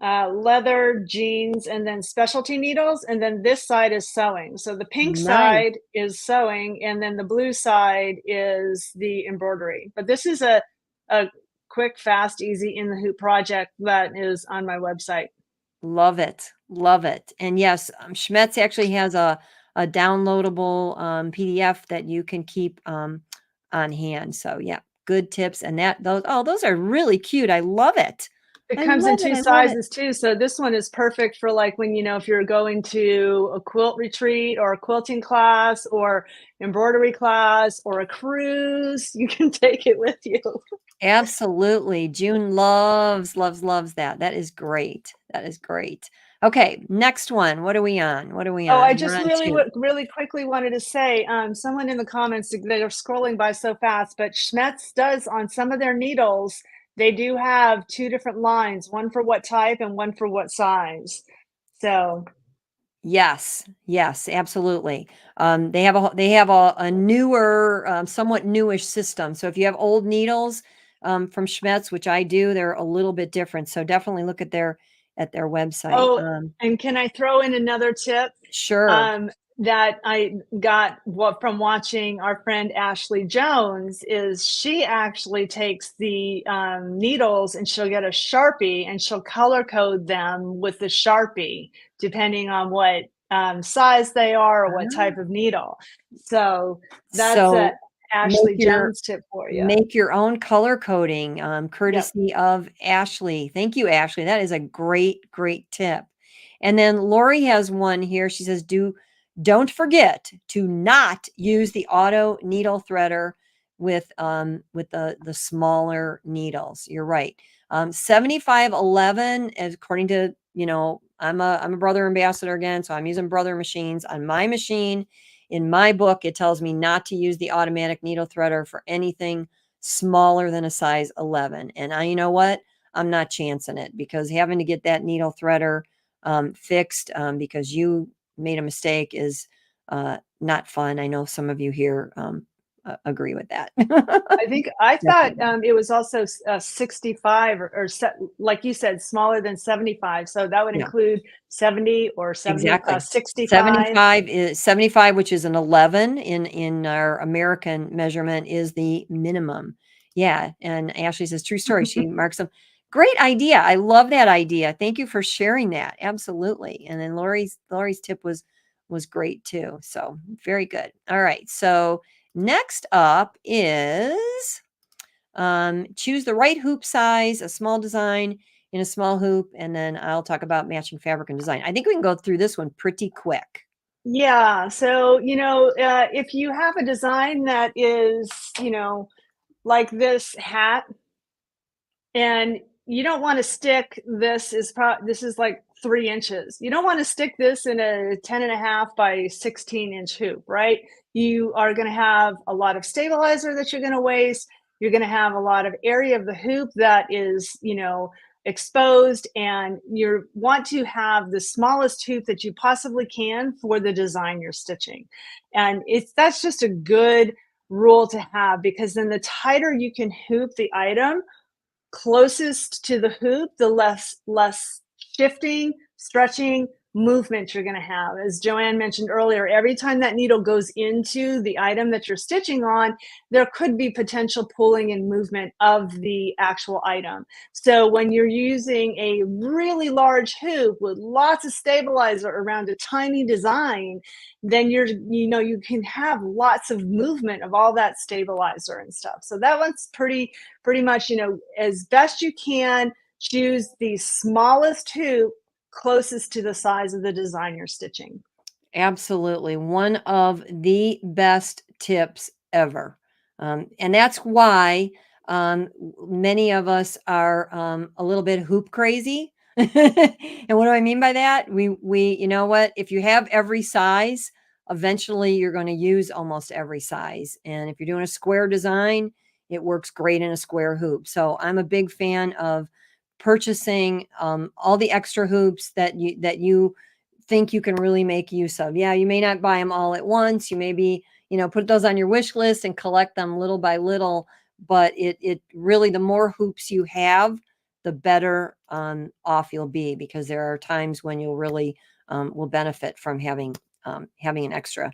leather, jeans, and then specialty needles. And then this side is sewing. So the pink Nice. side is sewing, and then the blue side is the embroidery. But this is a quick, fast, easy in the hoop project that is on my website. Love it. Love it. And yes, Schmetz actually has a downloadable PDF that you can keep on hand. So yeah, good tips. And those are really cute. I love it. It I comes in love it. two I love it. sizes too. So this one is perfect for like when, if you're going to a quilt retreat or a quilting class or embroidery class or a cruise, you can take it with you. Absolutely. June loves, loves, loves that. That is great. That is great. Okay, next one. What are we on? What are we Oh, I on? We're just on two. really quickly wanted to say, someone in the comments, they are scrolling by so fast, but Schmetz does on some of their needles, they do have two different lines, one for what type and one for what size. So Yes, yes, absolutely. They have a newer, somewhat newish system. So if you have old needles from Schmetz, which I do, they're a little bit different. So definitely look at their website. Oh, and can I throw in another tip? Sure. Um, that I got from watching our friend Ashley Jones is she actually takes the needles and she'll get a Sharpie and she'll color code them with the Sharpie, depending on what size they are or what type of needle. So that's a So make Ashley your Jones tip for you. make your own color coding, Yep. courtesy of Ashley. Thank you, Ashley. That is a great, great tip. And then Lori has one here. She says, don't forget to not use the auto needle threader with the smaller needles. You're right. 7511, according to, I'm a brother ambassador again, so I'm using brother machines on my machine. in my book, it tells me not to use the automatic needle threader for anything smaller than a size 11. And you know what? I'm not chancing it, because having to get that needle threader fixed because you made a mistake is not fun. I know some of you here agree with that. I thought Definitely. it was also 65 like you said, smaller than 75. So that would Yeah. include 70 or 70, Exactly. 65. 75, which is an 11 in our American measurement, is the minimum. Yeah, and Ashley says, "True story." She marks them. Great idea. I love that idea. Thank you for sharing that. Absolutely. And then Lori's tip was great too. So, very good. All right. So, next up is choose the right hoop size, a small design in a small hoop, and then I'll talk about matching fabric and design. I think we can go through this one pretty quick. Yeah. So, if you have a design that is, like this hat, and you don't want to stick this is like 3 inches. You don't want to stick this in a 10.5 by 16-inch hoop, right? You are going to have a lot of stabilizer that you're going to waste. You're going to have a lot of area of the hoop that is, exposed, and you want to have the smallest hoop that you possibly can for the design you're stitching. And that's just a good rule to have, because then the tighter you can hoop the item closest to the hoop, the less shifting, stretching, movement you're going to have. As Joanne mentioned earlier, every time that needle goes into the item that you're stitching on, there could be potential pulling and movement of the actual item. So when you're using a really large hoop with lots of stabilizer around a tiny design, then you can have lots of movement of all that stabilizer and stuff. So that one's pretty much, as best you can, choose the smallest hoop closest to the size of the design you're stitching. Absolutely. One of the best tips ever. And that's why many of us are a little bit hoop crazy. And what do I mean by that? You know what? If you have every size, eventually you're going to use almost every size. And if you're doing a square design, it works great in a square hoop. So I'm a big fan of purchasing all the extra hoops that you think you can really make use of. Yeah, you may not buy them all at once. You maybe, put those on your wish list and collect them little by little. But it really, the more hoops you have, the better off you'll be, because there are times when you'll really will benefit from having an extra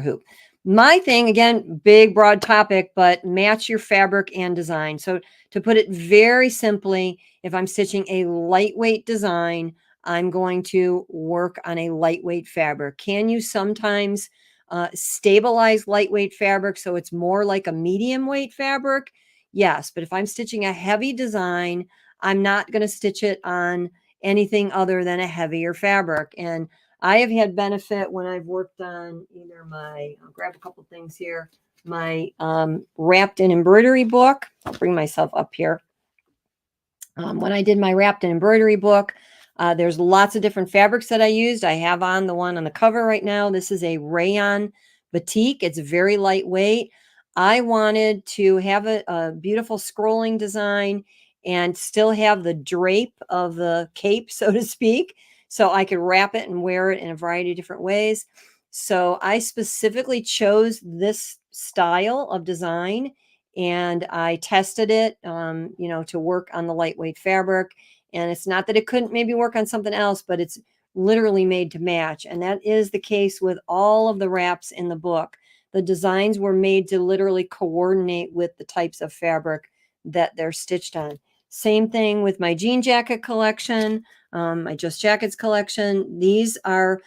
hoop. My thing, again, big broad topic, but match your fabric and design. So to put it very simply, if I'm stitching a lightweight design, I'm going to work on a lightweight fabric. Can you sometimes stabilize lightweight fabric so it's more like a medium weight fabric? Yes, but if I'm stitching a heavy design, I'm not going to stitch it on anything other than a heavier fabric. And I have had benefit when I've worked on either I'll grab a couple things here, my wrapped in embroidery book. I'll bring myself up here. When I did my wrapped in embroidery book, there's lots of different fabrics that I used. I have on the one on the cover right now. This is a rayon batik. It's very lightweight. I wanted to have a beautiful scrolling design and still have the drape of the cape, so to speak, so I could wrap it and wear it in a variety of different ways. So I specifically chose this style of design, and I tested it, to work on the lightweight fabric. And it's not that it couldn't maybe work on something else, but it's literally made to match. And that is the case with all of the wraps in the book. The designs were made to literally coordinate with the types of fabric that they're stitched on. Same thing with my jean jacket collection, my Just Jackets collection. These are,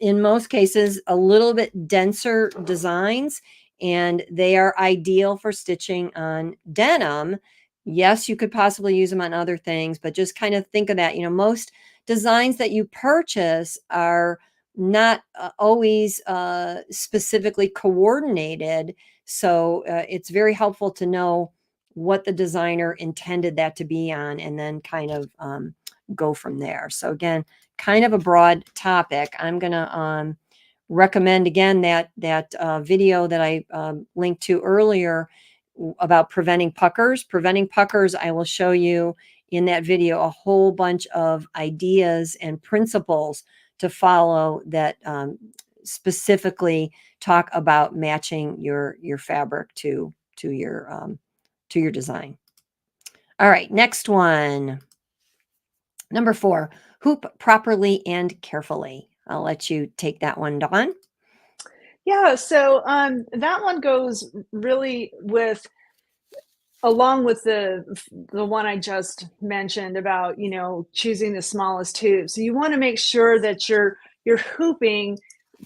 in most cases, a little bit denser designs, and they are ideal for stitching on denim. Yes, you could possibly use them on other things, but just kind of think of that. Most designs that you purchase are not always specifically coordinated. So it's very helpful to know what the designer intended that to be on, and then kind of go from there. So again, kind of a broad topic. I'm going to recommend again that video that I linked to earlier about preventing puckers. Preventing puckers, I will show you in that video a whole bunch of ideas and principles to follow that specifically talk about matching your fabric to your design. All right, next one. Number 4, hoop properly and carefully. I'll let you take that one, Dawn. Yeah, so that one goes really with along with the one I just mentioned about, choosing the smallest tube. So you want to make sure that you're hooping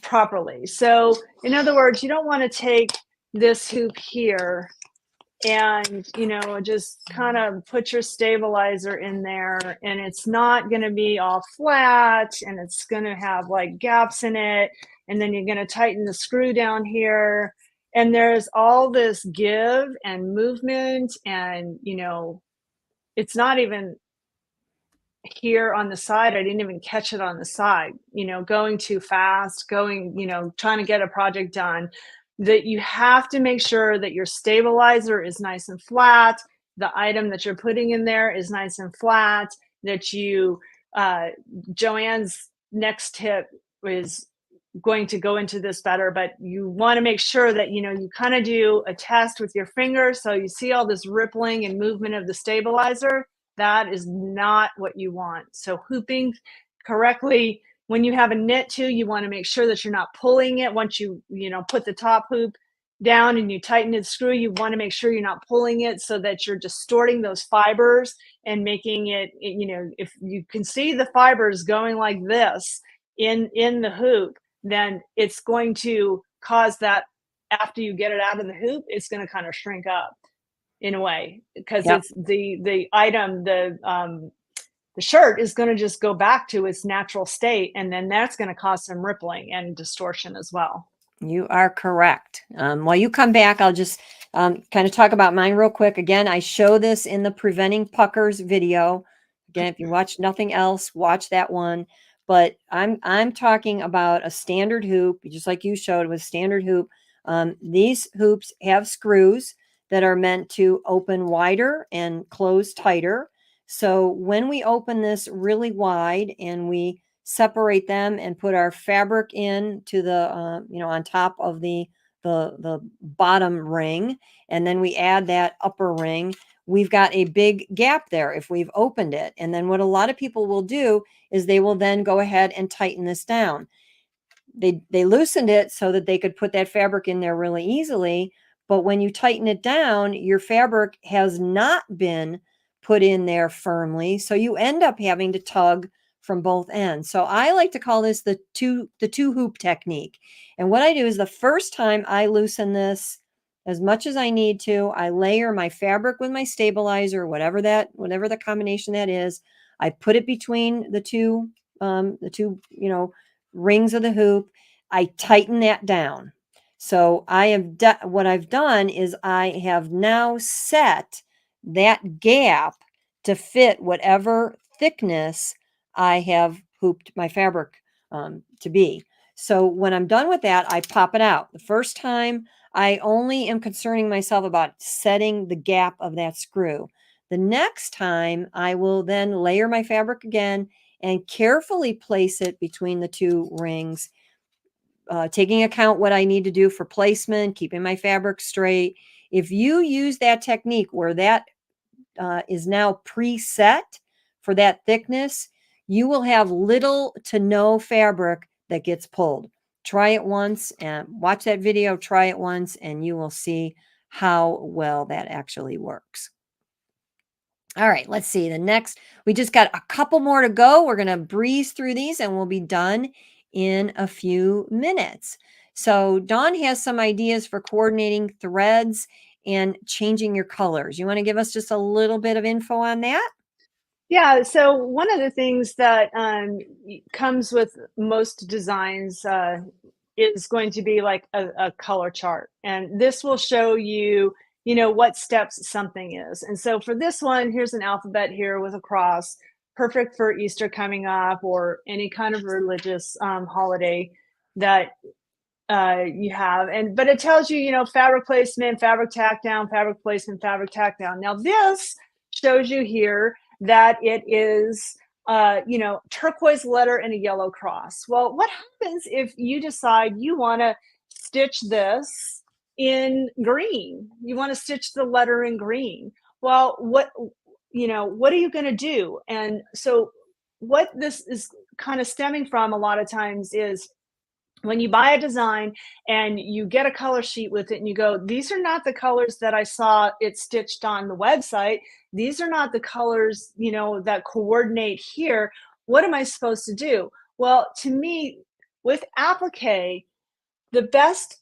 properly. So in other words, you don't want to take this hoop here and just kind of put your stabilizer in there, and it's not going to be all flat, and it's going to have like gaps in it, and then you're going to tighten the screw down here, and there's all this give and movement, and it's not even here on the side. I didn't even catch it on the side, going too fast, trying to get a project done. That you have to make sure that your stabilizer is nice and flat. The item that you're putting in there is nice and flat. That uh, Joanne's next tip is going to go into this better, but you want to make sure that you kind of do a test with your finger, so you see all this rippling and movement of the stabilizer. That is not what you want. So hooping correctly, when you have a knit too, you want to make sure that you're not pulling it. Once you put the top hoop down and you tighten the screw, you want to make sure you're not pulling it, so that you're distorting those fibers and making it, if you can see the fibers going like this in the hoop, then it's going to cause that, after you get it out of the hoop, it's going to kind of shrink up in a way, because Yep. it's the item, the shirt is going to just go back to its natural state, and then that's going to cause some rippling and distortion as well. You are correct. While you come back, I'll just kind of talk about mine real quick. Again, I show this in the Preventing Puckers video. Again, if you watch nothing else, watch that one. But I'm talking about a standard hoop, just like you showed with standard hoop. These hoops have screws that are meant to open wider and close tighter. So when we open this really wide and we separate them and put our fabric in to the on top of the bottom ring, and then we add that upper ring, we've got a big gap there if we've opened it. And then what a lot of people will do is they will then go ahead and tighten this down. They loosened it so that they could put that fabric in there really easily, but when you tighten it down, your fabric has not been put in there firmly, so you end up having to tug from both ends. So I like to call this the two hoop technique. And what I do is the first time I loosen this as much as I need to, I layer my fabric with my stabilizer, whatever the combination that is. I put it between the two rings of the hoop. I tighten that down. So what I've done is I have now set that gap to fit whatever thickness I have hooped my fabric to be. So when I'm done with that, I pop it out. The first time, I only am concerning myself about setting the gap of that screw. The next time, I will then layer my fabric again and carefully place it between the two rings, taking account what I need to do for placement, keeping my fabric straight. If you use that technique where that is now preset for that thickness, you will have little to no fabric that gets pulled. Try it once and watch that video, try it once, and you will see how well that actually works. All right, let's see. The next, we just got a couple more to go. We're going to breeze through these and we'll be done in a few minutes. So, Dawn has some ideas for coordinating threads and changing your colors. You want to give us just a little bit of info on that? Yeah, so one of the things that comes with most designs is going to be like a color chart. And this will show you, what steps something is. And so for this one, here's an alphabet here with a cross, perfect for Easter coming up or any kind of religious holiday. that you have. But it tells you, fabric placement, fabric tack down, fabric placement, fabric tack down. Now this shows you here that it is, turquoise letter and a yellow cross. Well, what happens if you decide you want to stitch this in green? You want to stitch the letter in green. Well, what are you going to do? And so what this is kind of stemming from a lot of times is when you buy a design and you get a color sheet with it and you go, these are not the colors that I saw it stitched on the website. These are not the colors, that coordinate here. What am I supposed to do? Well, to me, with applique, the best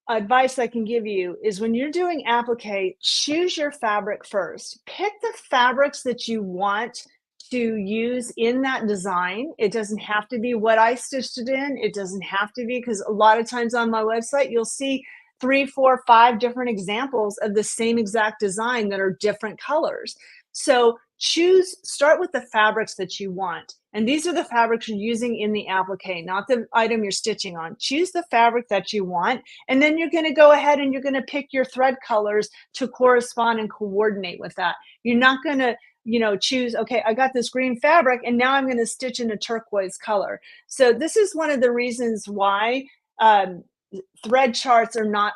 advice I can give you is when you're doing applique, choose your fabric first. Pick the fabrics that you want to use in that design. It doesn't have to be what I stitched it in. It doesn't have to be, because a lot of times on my website, you'll see 3, 4, 5 different examples of the same exact design that are different colors. So start with the fabrics that you want. And these are the fabrics you're using in the applique, not the item you're stitching on. Choose the fabric that you want, and then you're going to go ahead and you're going to pick your thread colors to correspond and coordinate with that. You're not going to, choose, okay, I got this green fabric and now I'm going to stitch in a turquoise color. So this is one of the reasons why thread charts are not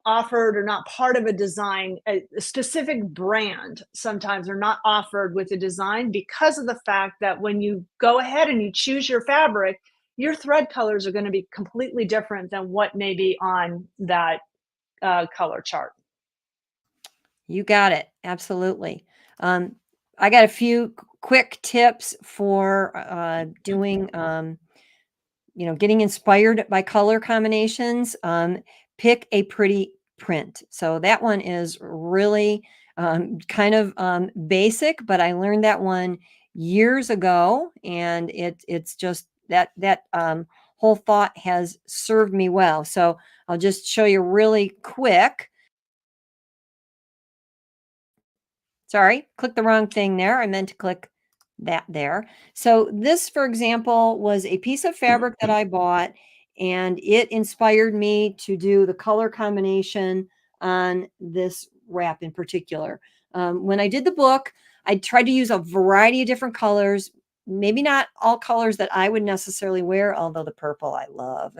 offered or not part of a design. A specific brand sometimes are not offered with a design because of the fact that when you go ahead and you choose your fabric, your thread colors are going to be completely different than what may be on that color chart. You got it. Absolutely. I got a few quick tips for doing, getting inspired by color combinations. Pick a pretty print. So that one is really kind of basic, but I learned that one years ago, and it's just that whole thought has served me well. So I'll just show you really quick. Sorry, click the wrong thing there. I meant to click that there. So this, for example, was a piece of fabric that I bought, and it inspired me to do the color combination on this wrap in particular. When I did the book, I tried to use a variety of different colors, maybe not all colors that I would necessarily wear, although the purple I love.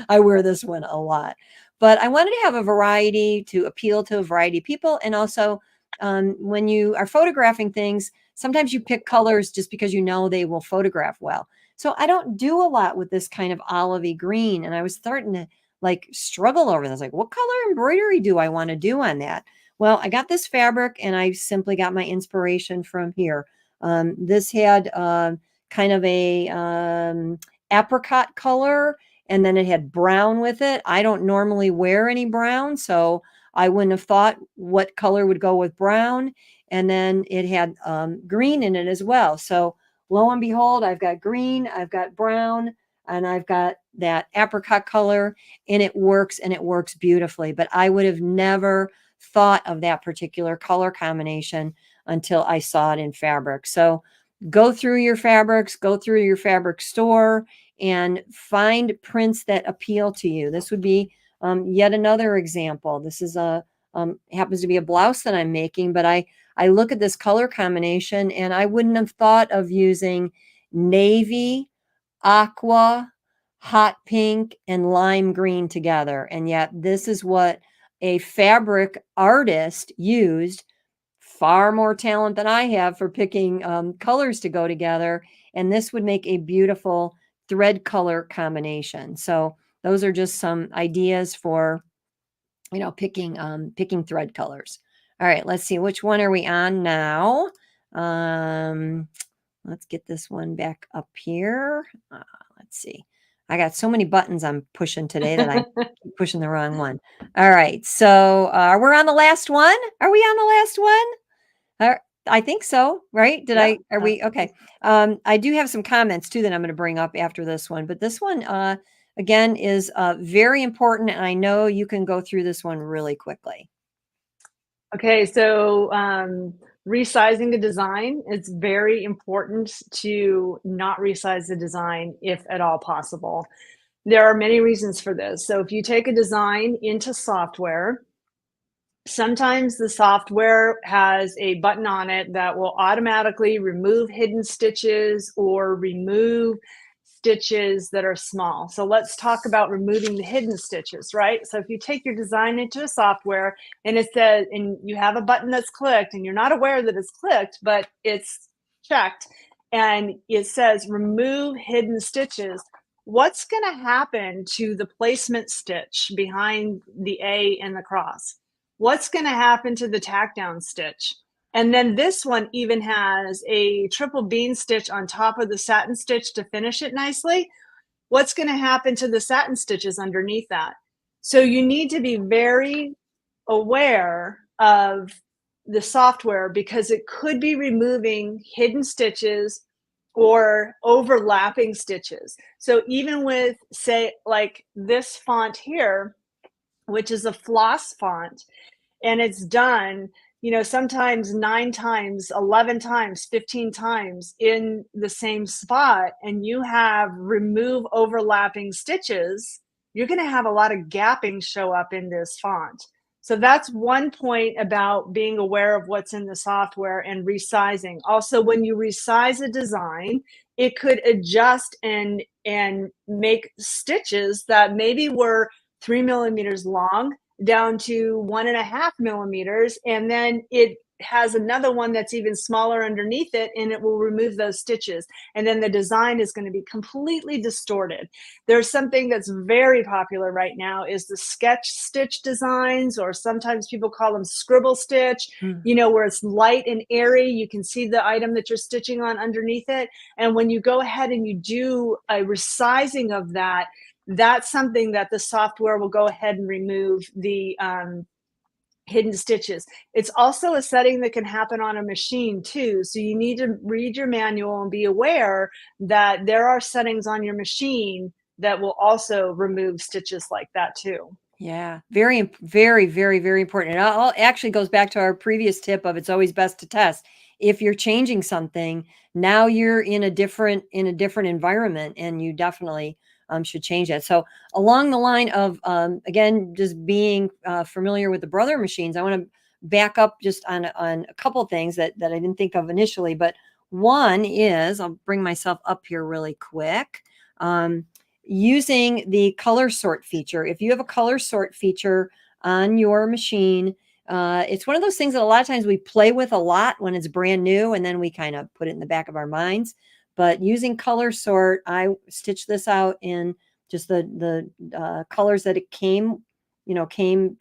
I wear this one a lot. But I wanted to have a variety to appeal to a variety of people, and also when you are photographing things, sometimes you pick colors just because you know they will photograph well. So I don't do a lot with this kind of olivey green, and I was starting to like struggle over this. Like, what color embroidery do I want to do on that? Well, I got this fabric, and I simply got my inspiration from here. This had kind of a apricot color, and then it had brown with it. I don't normally wear any brown, so I wouldn't have thought what color would go with brown. And then it had green in it as well. So lo and behold, I've got green, I've got brown, and I've got that apricot color, and it works beautifully. But I would have never thought of that particular color combination until I saw it in fabric. So go through your fabrics, go through your fabric store, and find prints that appeal to you. This would be yet another example. This is happens to be a blouse that I'm making, but I look at this color combination and I wouldn't have thought of using navy, aqua, hot pink, and lime green together. And yet this is what a fabric artist used. Far more talent than I have for picking colors to go together. And this would make a beautiful thread color combination. So those are just some ideas for, picking thread colors. All right, let's see, which one are we on now? Let's get this one back up here. Let's see. I got so many buttons I'm pushing today that I keep pushing the wrong one. All right, so we're on the last one. Are we on the last one? I think so, right? Are we? Okay. I do have some comments too that I'm going to bring up after this one, but this one, again, is very important. And I know you can go through this one really quickly. Okay, so resizing the design, it's very important to not resize the design if at all possible. There are many reasons for this. So if you take a design into software, sometimes the software has a button on it that will automatically remove hidden stitches or remove stitches that are small. So let's talk about removing the hidden stitches, right? So if you take your design into a software and it says, and you have a button that's clicked and you're not aware that it's clicked, but it's checked and it says remove hidden stitches, what's going to happen to the placement stitch behind the A and the cross? What's going to happen to the tack down stitch? And then this one even has a triple bean stitch on top of the satin stitch to finish it nicely. What's going to happen to the satin stitches underneath that? So you need to be very aware of the software because it could be removing hidden stitches or overlapping stitches. So even with, say, like this font here, which is a floss font, and it's done, sometimes 9 times, 11 times, 15 times in the same spot, and you have remove overlapping stitches, you're going to have a lot of gapping show up in this font. So that's one point about being aware of what's in the software and resizing. Also, when you resize a design, it could adjust and make stitches that maybe were 3 millimeters long down to 1.5 millimeters, and then it has another one that's even smaller underneath it, and it will remove those stitches, and then the design is going to be completely distorted. There's something that's very popular right now is the sketch stitch designs, or sometimes people call them scribble stitch, where it's light and airy. You can see the item that you're stitching on underneath it, and when you go ahead and you do a resizing of that, that's something that the software will go ahead and remove the hidden stitches. It's also a setting that can happen on a machine too. So you need to read your manual and be aware that there are settings on your machine that will also remove stitches like that too. Yeah, very, very, very, very important. It all actually goes back to our previous tip of it's always best to test. If you're changing something, now you're in a different environment, and you definitely should change that. So along the line of again, just being familiar with the Brother machines, I want to back up just on a couple things that I didn't think of initially. But one is, I'll bring myself up here really quick. Using the color sort feature. If you have a color sort feature on your machine, it's one of those things that a lot of times we play with a lot when it's brand new, and then we kind of put it in the back of our minds. But using color sort, I stitched this out in just the colors that it came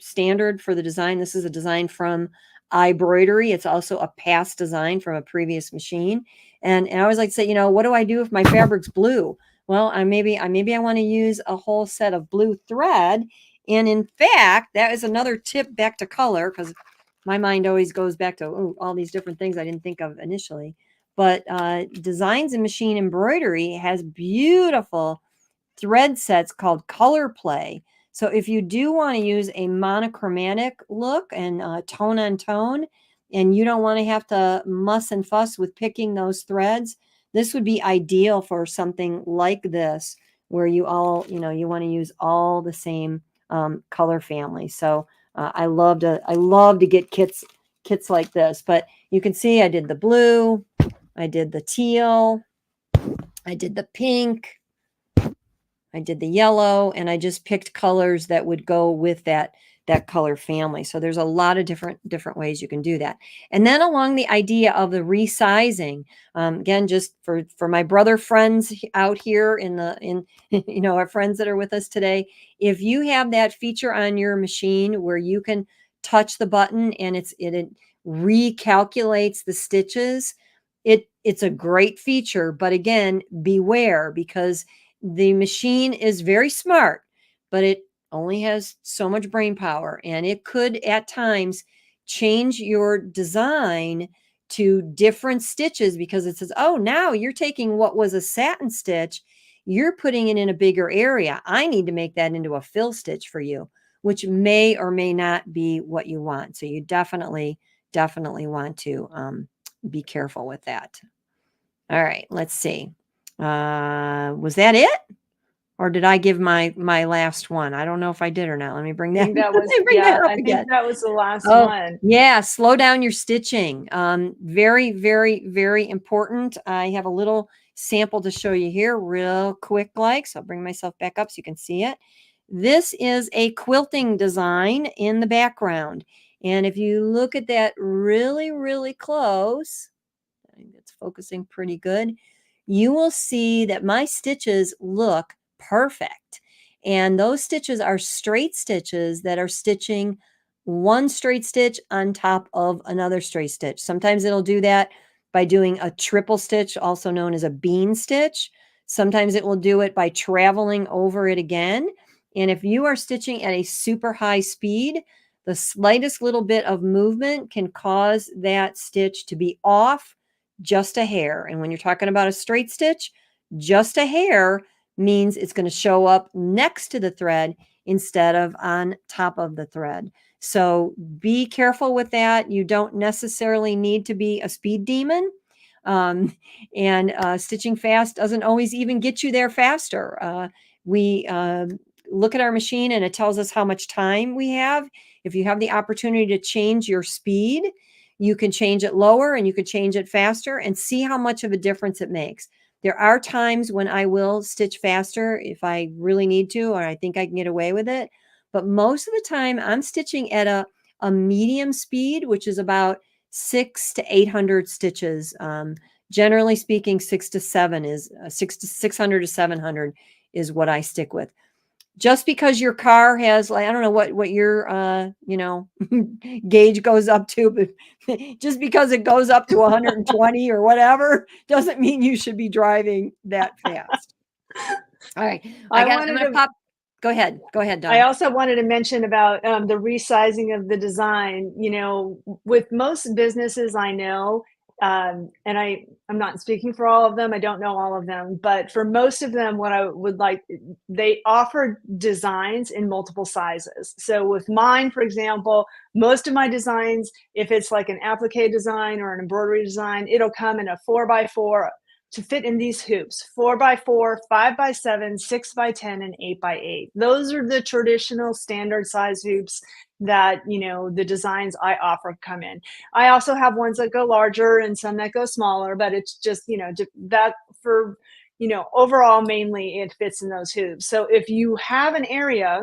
standard for the design. This is a design from Embroidery. It's also a past design from a previous machine. And I always like to say, what do I do if my fabric's blue? Well, I want to use a whole set of blue thread. And in fact, that is another tip back to color, because my mind always goes back to all these different things I didn't think of initially. But Designs and Machine Embroidery has beautiful thread sets called Color Play. So if you do want to use a monochromatic look and tone on tone, and you don't want to have to muss and fuss with picking those threads, this would be ideal for something like this, where you want to use all the same color family. So I love to get kits like this. But you can see I did the blue, I did the teal, I did the pink, I did the yellow, and I just picked colors that would go with that color family. So there's a lot of different ways you can do that. And then along the idea of the resizing, again, just for my brother friends out here in our friends that are with us today, if you have that feature on your machine where you can touch the button and it recalculates the stitches, it's a great feature. But again, beware, because the machine is very smart, but it only has so much brain power, and it could at times change your design to different stitches, because it says, oh, now you're taking what was a satin stitch, you're putting it in a bigger area. I need to make that into a fill stitch for you, which may or may not be what you want. So you definitely want to be careful with that. All right, let's see. Was that it? Or did I give my last one? I don't know if I did or not. Let me bring I that think that let was, me bring yeah, that up I think again. that was the last Oh, one. yeah, slow down your stitching. Very, very, very important. I have a little sample to show you here real quick like, so I'll bring myself back up so you can see it. This is a quilting design in the background. And if you look at that really, really close, I think it's focusing pretty good, you will see that my stitches look perfect. And those stitches are straight stitches that are stitching one straight stitch on top of another straight stitch. Sometimes it'll do that by doing a triple stitch, also known as a bean stitch. Sometimes it will do it by traveling over it again. And if you are stitching at a super high speed, the slightest little bit of movement can cause that stitch to be off just a hair. And when you're talking about a straight stitch, just a hair means it's going to show up next to the thread instead of on top of the thread. So be careful with that. You don't necessarily need to be a speed demon. Um, and stitching fast doesn't always even get you there faster. We look at our machine and it tells us how much time we have. If you have the opportunity to change your speed, you can change it lower and you can change it faster and see how much of a difference it makes. There are times when I will stitch faster if I really need to, or I think I can get away with it. But most of the time I'm stitching at a medium speed, which is about 600 to 800 stitches. Generally speaking, 600 to 700 is what I stick with. Just because your car has, like, I don't know what your gauge goes up to, but just because it goes up to 120 or whatever doesn't mean you should be driving that fast. All right, I I'm wanted gonna to pop. Go ahead, I Dawn. also wanted to mention about the resizing of the design. You know, with most businesses I know, and I'm not speaking for all of them. I don't know all of them, but for most of them, what I would like, they offer designs in multiple sizes. So with mine, for example, most of my designs, if it's like an applique design or an embroidery design, it'll come in a 4x4 to fit in these hoops: 4x4, 5x7, 6x10, and 8x8. Those are the traditional standard size hoops that, you know, the designs I offer come in. I also have ones that go larger and some that go smaller, but it's just, you know, that for, you know, overall, mainly it fits in those hoops. So if you have an area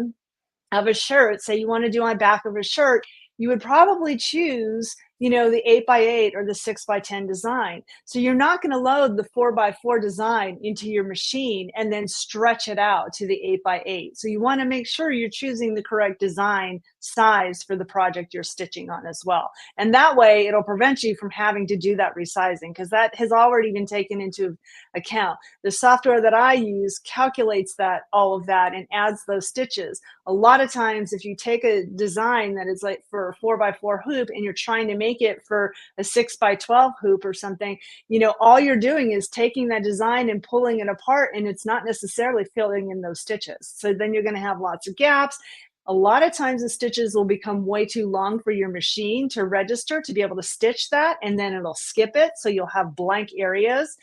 of a shirt, say you want to do on back of a shirt, you would probably choose, you know, the 8x8 or the 6x10 design. So you're not going to load the 4x4 design into your machine and then stretch it out to the 8x8. So you want to make sure you're choosing the correct design size for the project you're stitching on as well. And that way it'll prevent you from having to do that resizing, because that has already been taken into account. The software that I use calculates that, all of that, and adds those stitches. A lot of times if you take a design that is like for a 4x4 hoop and you're trying to make it for a 6x12 hoop or something, you know, all you're doing is taking that design and pulling it apart, and it's not necessarily filling in those stitches. So then you're going to have lots of gaps. A lot of times the stitches will become way too long for your machine to register to be able to stitch that, and then it'll skip it, so you'll have blank areas.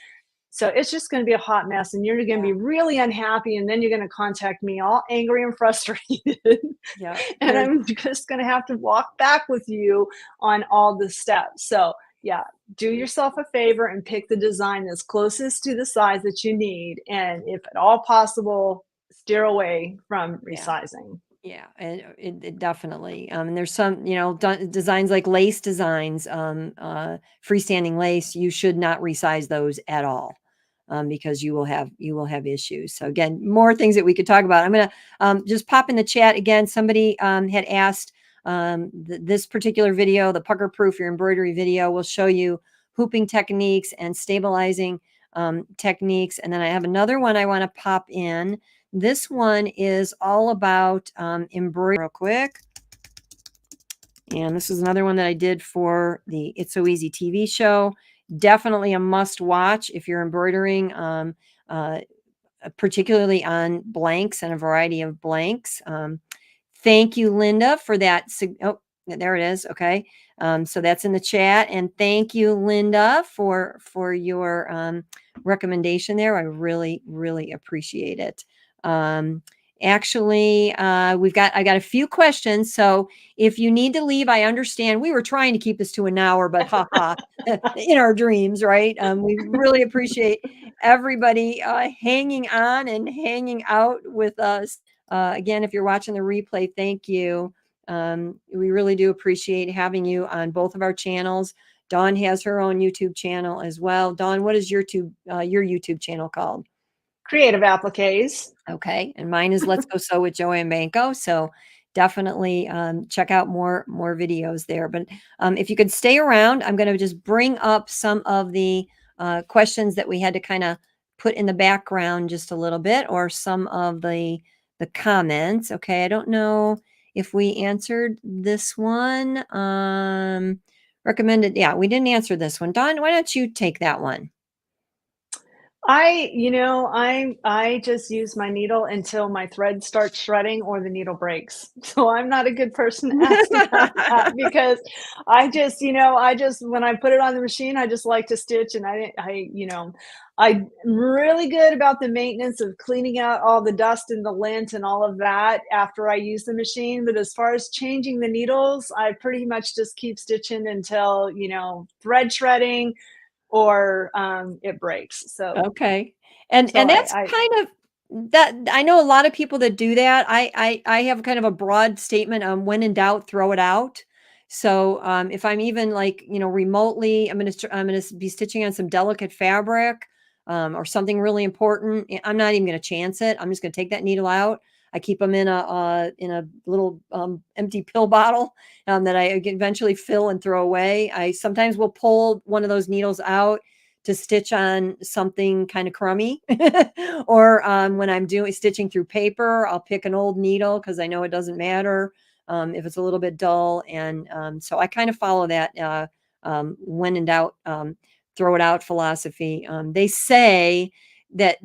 So it's just going to be a hot mess, and you're going to be really unhappy, and then you're going to contact me all angry and frustrated. Yeah, And I'm just going to have to walk back with you on all the steps. So yeah, do yourself a favor and pick the design that's closest to the size that you need, and if at all possible, steer away from yeah. resizing. Yeah, and it definitely. And there's some, designs like lace designs, freestanding lace. You should not resize those at all, because you will have issues. So again, more things that we could talk about. I'm gonna just pop in the chat again. Somebody had asked this particular video, the pucker proof your embroidery video, will show you hooping techniques and stabilizing techniques. And then I have another one I want to pop in. This one is all about embroidery real quick. And this is another one that I did for the It's So Easy TV show. Definitely a must watch if you're embroidering, particularly on blanks and a variety of blanks. Thank you, Linda, for that. Oh, there it is. Okay. So that's in the chat. And thank you, Linda, for your recommendation there. I really, really appreciate it. Actually, I got a few questions. So if you need to leave, I understand. We were trying to keep this to an hour, but haha, in our dreams, right? We really appreciate everybody hanging on and hanging out with us. Again, if you're watching the replay, thank you. We really do appreciate having you on both of our channels. Dawn has her own YouTube channel as well. Dawn, what is your YouTube channel called? Creative appliques. Okay, and mine is Let's Go Sew with Joanne Banko. So definitely check out more videos there. But if you could stay around, I'm going to just bring up some of the questions that we had to kind of put in the background just a little bit, or some of the comments. Okay, I don't know if we answered this one. Recommended, yeah, we didn't answer this one. Dawn, why don't you take that one? I just use my needle until my thread starts shredding or the needle breaks. So I'm not a good person to ask about that because I just when I put it on the machine, I just like to stitch, and I'm really good about the maintenance of cleaning out all the dust and the lint and all of that after I use the machine. But as far as changing the needles, I pretty much just keep stitching until, thread shredding or it breaks. So Okay. And so that's I kind of that I know a lot of people that do that. I have kind of a broad statement on when in doubt, throw it out. So if I'm even like, remotely, I'm gonna be stitching on some delicate fabric or something really important. I'm not even gonna chance it. I'm just gonna take that needle out. I keep them in a little empty pill bottle that I eventually fill and throw away. I sometimes will pull one of those needles out to stitch on something kind of crummy. Or when I'm doing stitching through paper, I'll pick an old needle because I know it doesn't matter if it's a little bit dull. And so I kind of follow that when in doubt, throw it out philosophy. They say the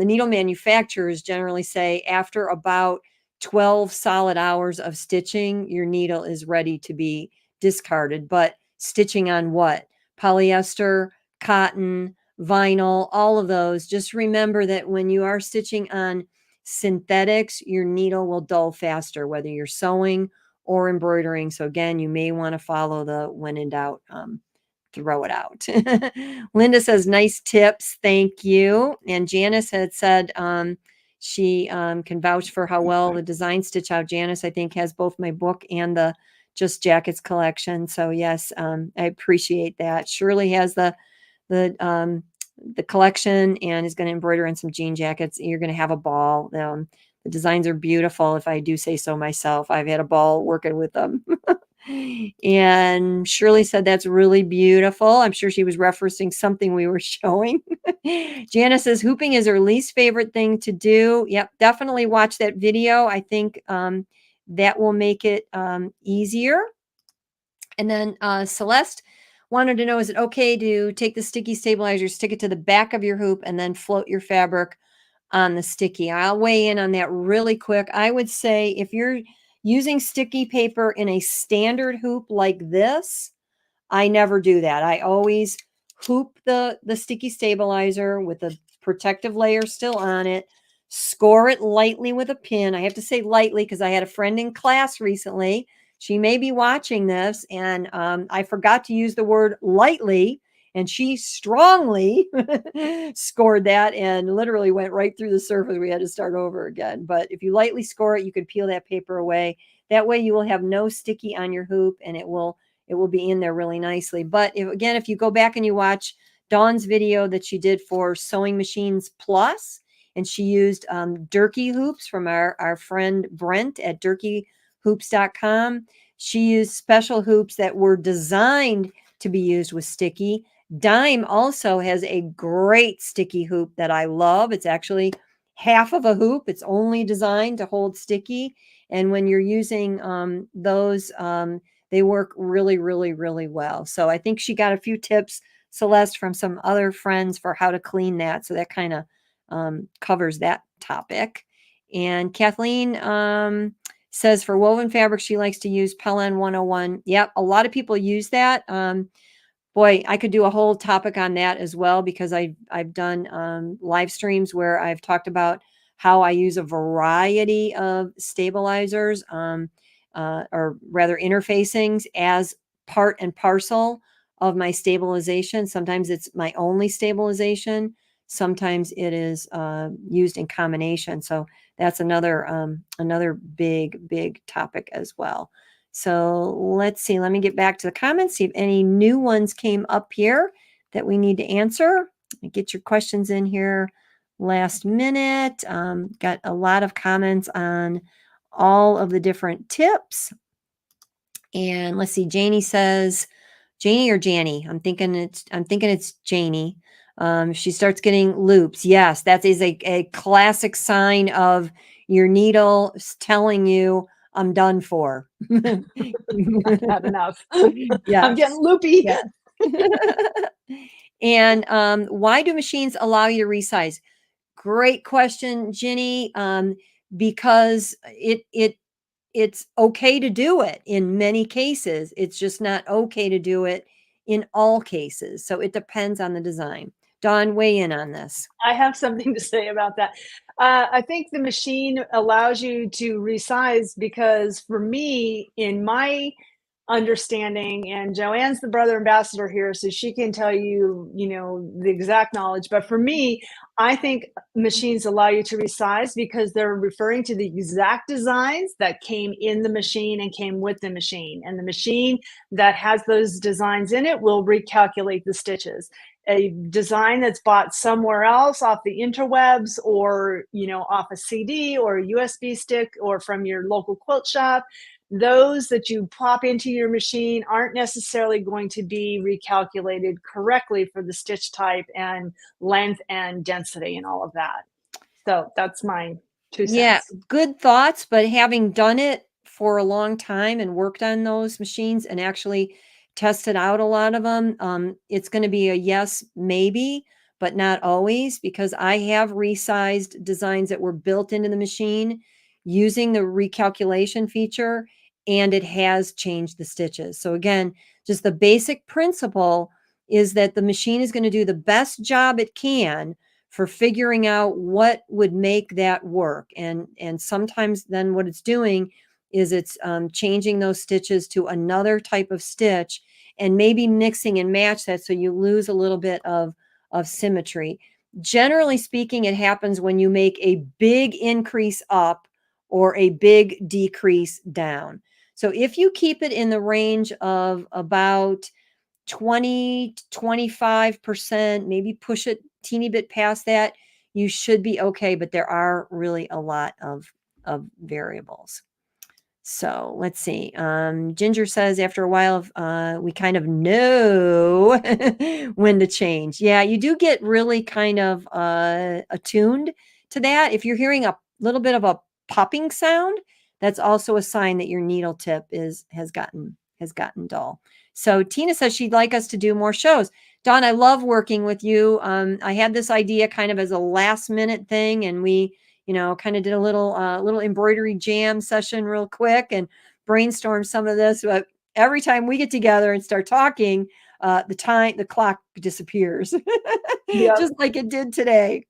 needle manufacturers generally say after about 12 solid hours of stitching, your needle is ready to be discarded. But stitching on what? Polyester, cotton, vinyl, all of those. Just remember that when you are stitching on synthetics, your needle will dull faster, whether you're sewing or embroidering. So again, you may want to follow the when in doubt, throw it out. Linda says, nice tips. Thank you. And Janice had said she can vouch for how well the design stitch out. Janice, I think, has both my book and the Just Jackets collection. So yes, I appreciate that. Shirley has the collection and is going to embroider on some jean jackets. You're going to have a ball. The designs are beautiful, if I do say so myself. I've had a ball working with them. And Shirley said that's really beautiful. I'm sure she was referencing something we were showing. Janice says hooping is her least favorite thing to do. Yep, definitely watch that video. I think that will make it easier. And then Celeste wanted to know, is it okay to take the sticky stabilizer, stick it to the back of your hoop, and then float your fabric on the sticky? I'll weigh in on that really quick. I would say if you're using sticky paper in a standard hoop like this, I never do that. I always hoop the sticky stabilizer with a protective layer still on it, score it lightly with a pin. I have to say lightly because I had a friend in class recently. She may be watching this, and I forgot to use the word lightly, and she strongly scored that and literally went right through the surface. We had to start over again. But if you lightly score it, you could peel that paper away. That way you will have no sticky on your hoop, and it will be in there really nicely. But if you go back and you watch Dawn's video that she did for Sewing Machines Plus, and she used Durkee hoops from our friend Brent at durkeehoops.com. She used special hoops that were designed to be used with sticky. Dime also has a great sticky hoop that I love. It's actually half of a hoop. It's only designed to hold sticky. And when you're using those, they work really, really, really well. So I think she got a few tips, Celeste, from some other friends for how to clean that. So that kind of covers that topic. And Kathleen says for woven fabric, she likes to use Pellon 101. Yep, a lot of people use that. Boy, I could do a whole topic on that as well because I've done live streams where I've talked about how I use a variety of stabilizers, or rather interfacings as part and parcel of my stabilization. Sometimes it's my only stabilization. Sometimes it is used in combination. So that's another big topic as well. So let's see. Let me get back to the comments, see if any new ones came up here that we need to answer. Get your questions in here last minute. Got a lot of comments on all of the different tips. And let's see. Janie says, Janie or Janie? I'm thinking it's Janie. She starts getting loops. Yes, that is a classic sign of your needle telling you I'm done for. I've had enough. I'm getting Yes. loopy. Yes. And why do machines allow you to resize? Great question, Ginny. Because it's okay to do it in many cases. It's just not okay to do it in all cases. So it depends on the design. Dawn, weigh in on this. I have something to say about that. I think the machine allows you to resize because for me, in my understanding, and Joanne's the brother ambassador here, so she can tell you, the exact knowledge. But for me, I think machines allow you to resize because they're referring to the exact designs that came in the machine and came with the machine. And the machine that has those designs in it will recalculate the stitches. A design that's bought somewhere else off the interwebs or off a CD or a USB stick or from your local quilt shop, those that you plop into your machine aren't necessarily going to be recalculated correctly for the stitch type and length and density and all of that. So that's my 2 Yeah, cents. good thoughts, but having done it for a long time and worked on those machines and actually tested out a lot of them, it's going to be a yes, maybe, but not always because I have resized designs that were built into the machine using the recalculation feature, and it has changed the stitches. So again, just the basic principle is that the machine is going to do the best job it can for figuring out what would make that work. And sometimes then what it's doing is it's changing those stitches to another type of stitch and maybe mixing and match that so you lose a little bit of symmetry. Generally speaking, it happens when you make a big increase up or a big decrease down. So if you keep it in the range of about 20 to 25%, maybe push it teeny bit past that, you should be okay, but there are really a lot of variables. So let's see. Ginger says after a while, we kind of know when to change. Yeah, you do get really kind of attuned to that. If you're hearing a little bit of a popping sound, that's also a sign that your needle tip has gotten dull. So Tina says she'd like us to do more shows. Dawn, I love working with you. I had this idea kind of as a last minute thing, and we kind of did a little embroidery jam session real quick and brainstorm some of this. But every time we get together and start talking, the clock disappears, Yep. just like it did today.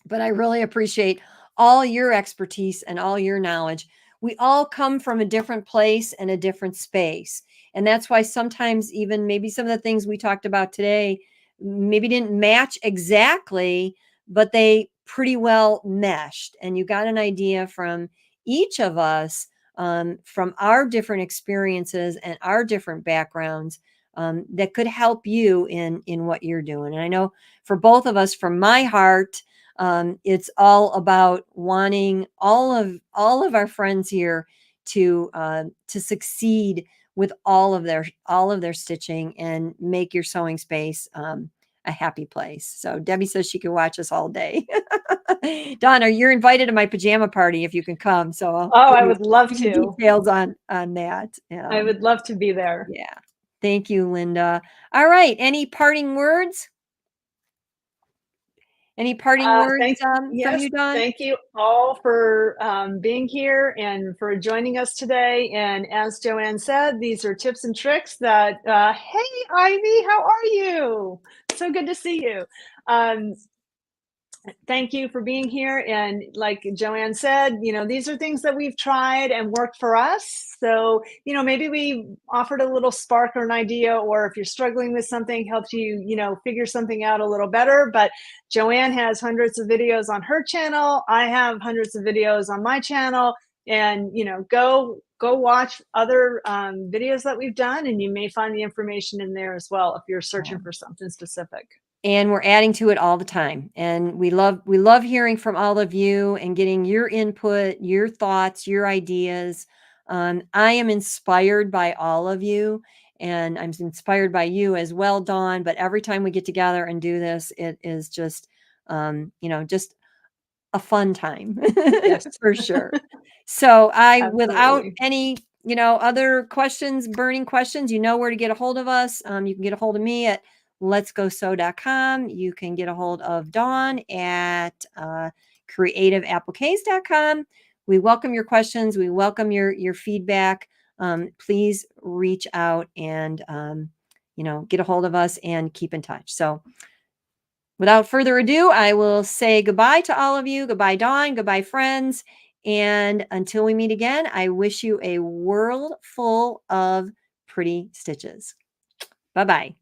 But I really appreciate all your expertise and all your knowledge. We all come from a different place and a different space. And that's why sometimes even maybe some of the things we talked about today maybe didn't match exactly, but they pretty well meshed. And you got an idea from each of us, from our different experiences and our different backgrounds, that could help you in what you're doing. And I know for both of us, from my heart, it's all about wanting all of our friends here to succeed with all of their stitching and make your sewing space a happy place. So Debbie says she can watch us all day. Donna, you're invited to my pajama party if you can come. So I'll Oh, I give would love you to. details on that. I would love to be there. Yeah. Thank you, Linda. All right. Any parting words? Any parting words, Thank from yes, you, Dawn? thank you all for being here and for joining us today. And as Joanne said, these are tips and tricks that. Hey, Ivy, how are you? So good to see you. Um, Thank you for being here. And like Joanne said, these are things that we've tried and worked for us. So, maybe we offered a little spark or an idea, or if you're struggling with something, helped you, figure something out a little better. But Joanne has hundreds of videos on her channel. I have hundreds of videos on my channel. And, go watch other videos that we've done, and you may find the information in there as well if you're searching for something specific. And we're adding to it all the time. And we love hearing from all of you and getting your input, your thoughts, your ideas. I am inspired by all of you, and I'm inspired by you as well, Dawn. But every time we get together and do this, it is just, just a fun time Yes, for sure. So without absolutely. any, other questions, burning questions, you know where to get a hold of us. You can get a hold of me at letsgosew.com. You can get a hold of Dawn at creativeappliques.com. We welcome your questions. We welcome your feedback. Please reach out and, get a hold of us and keep in touch. So without further ado, I will say goodbye to all of you. Goodbye, Dawn. Goodbye, friends. And until we meet again, I wish you a world full of pretty stitches. Bye bye.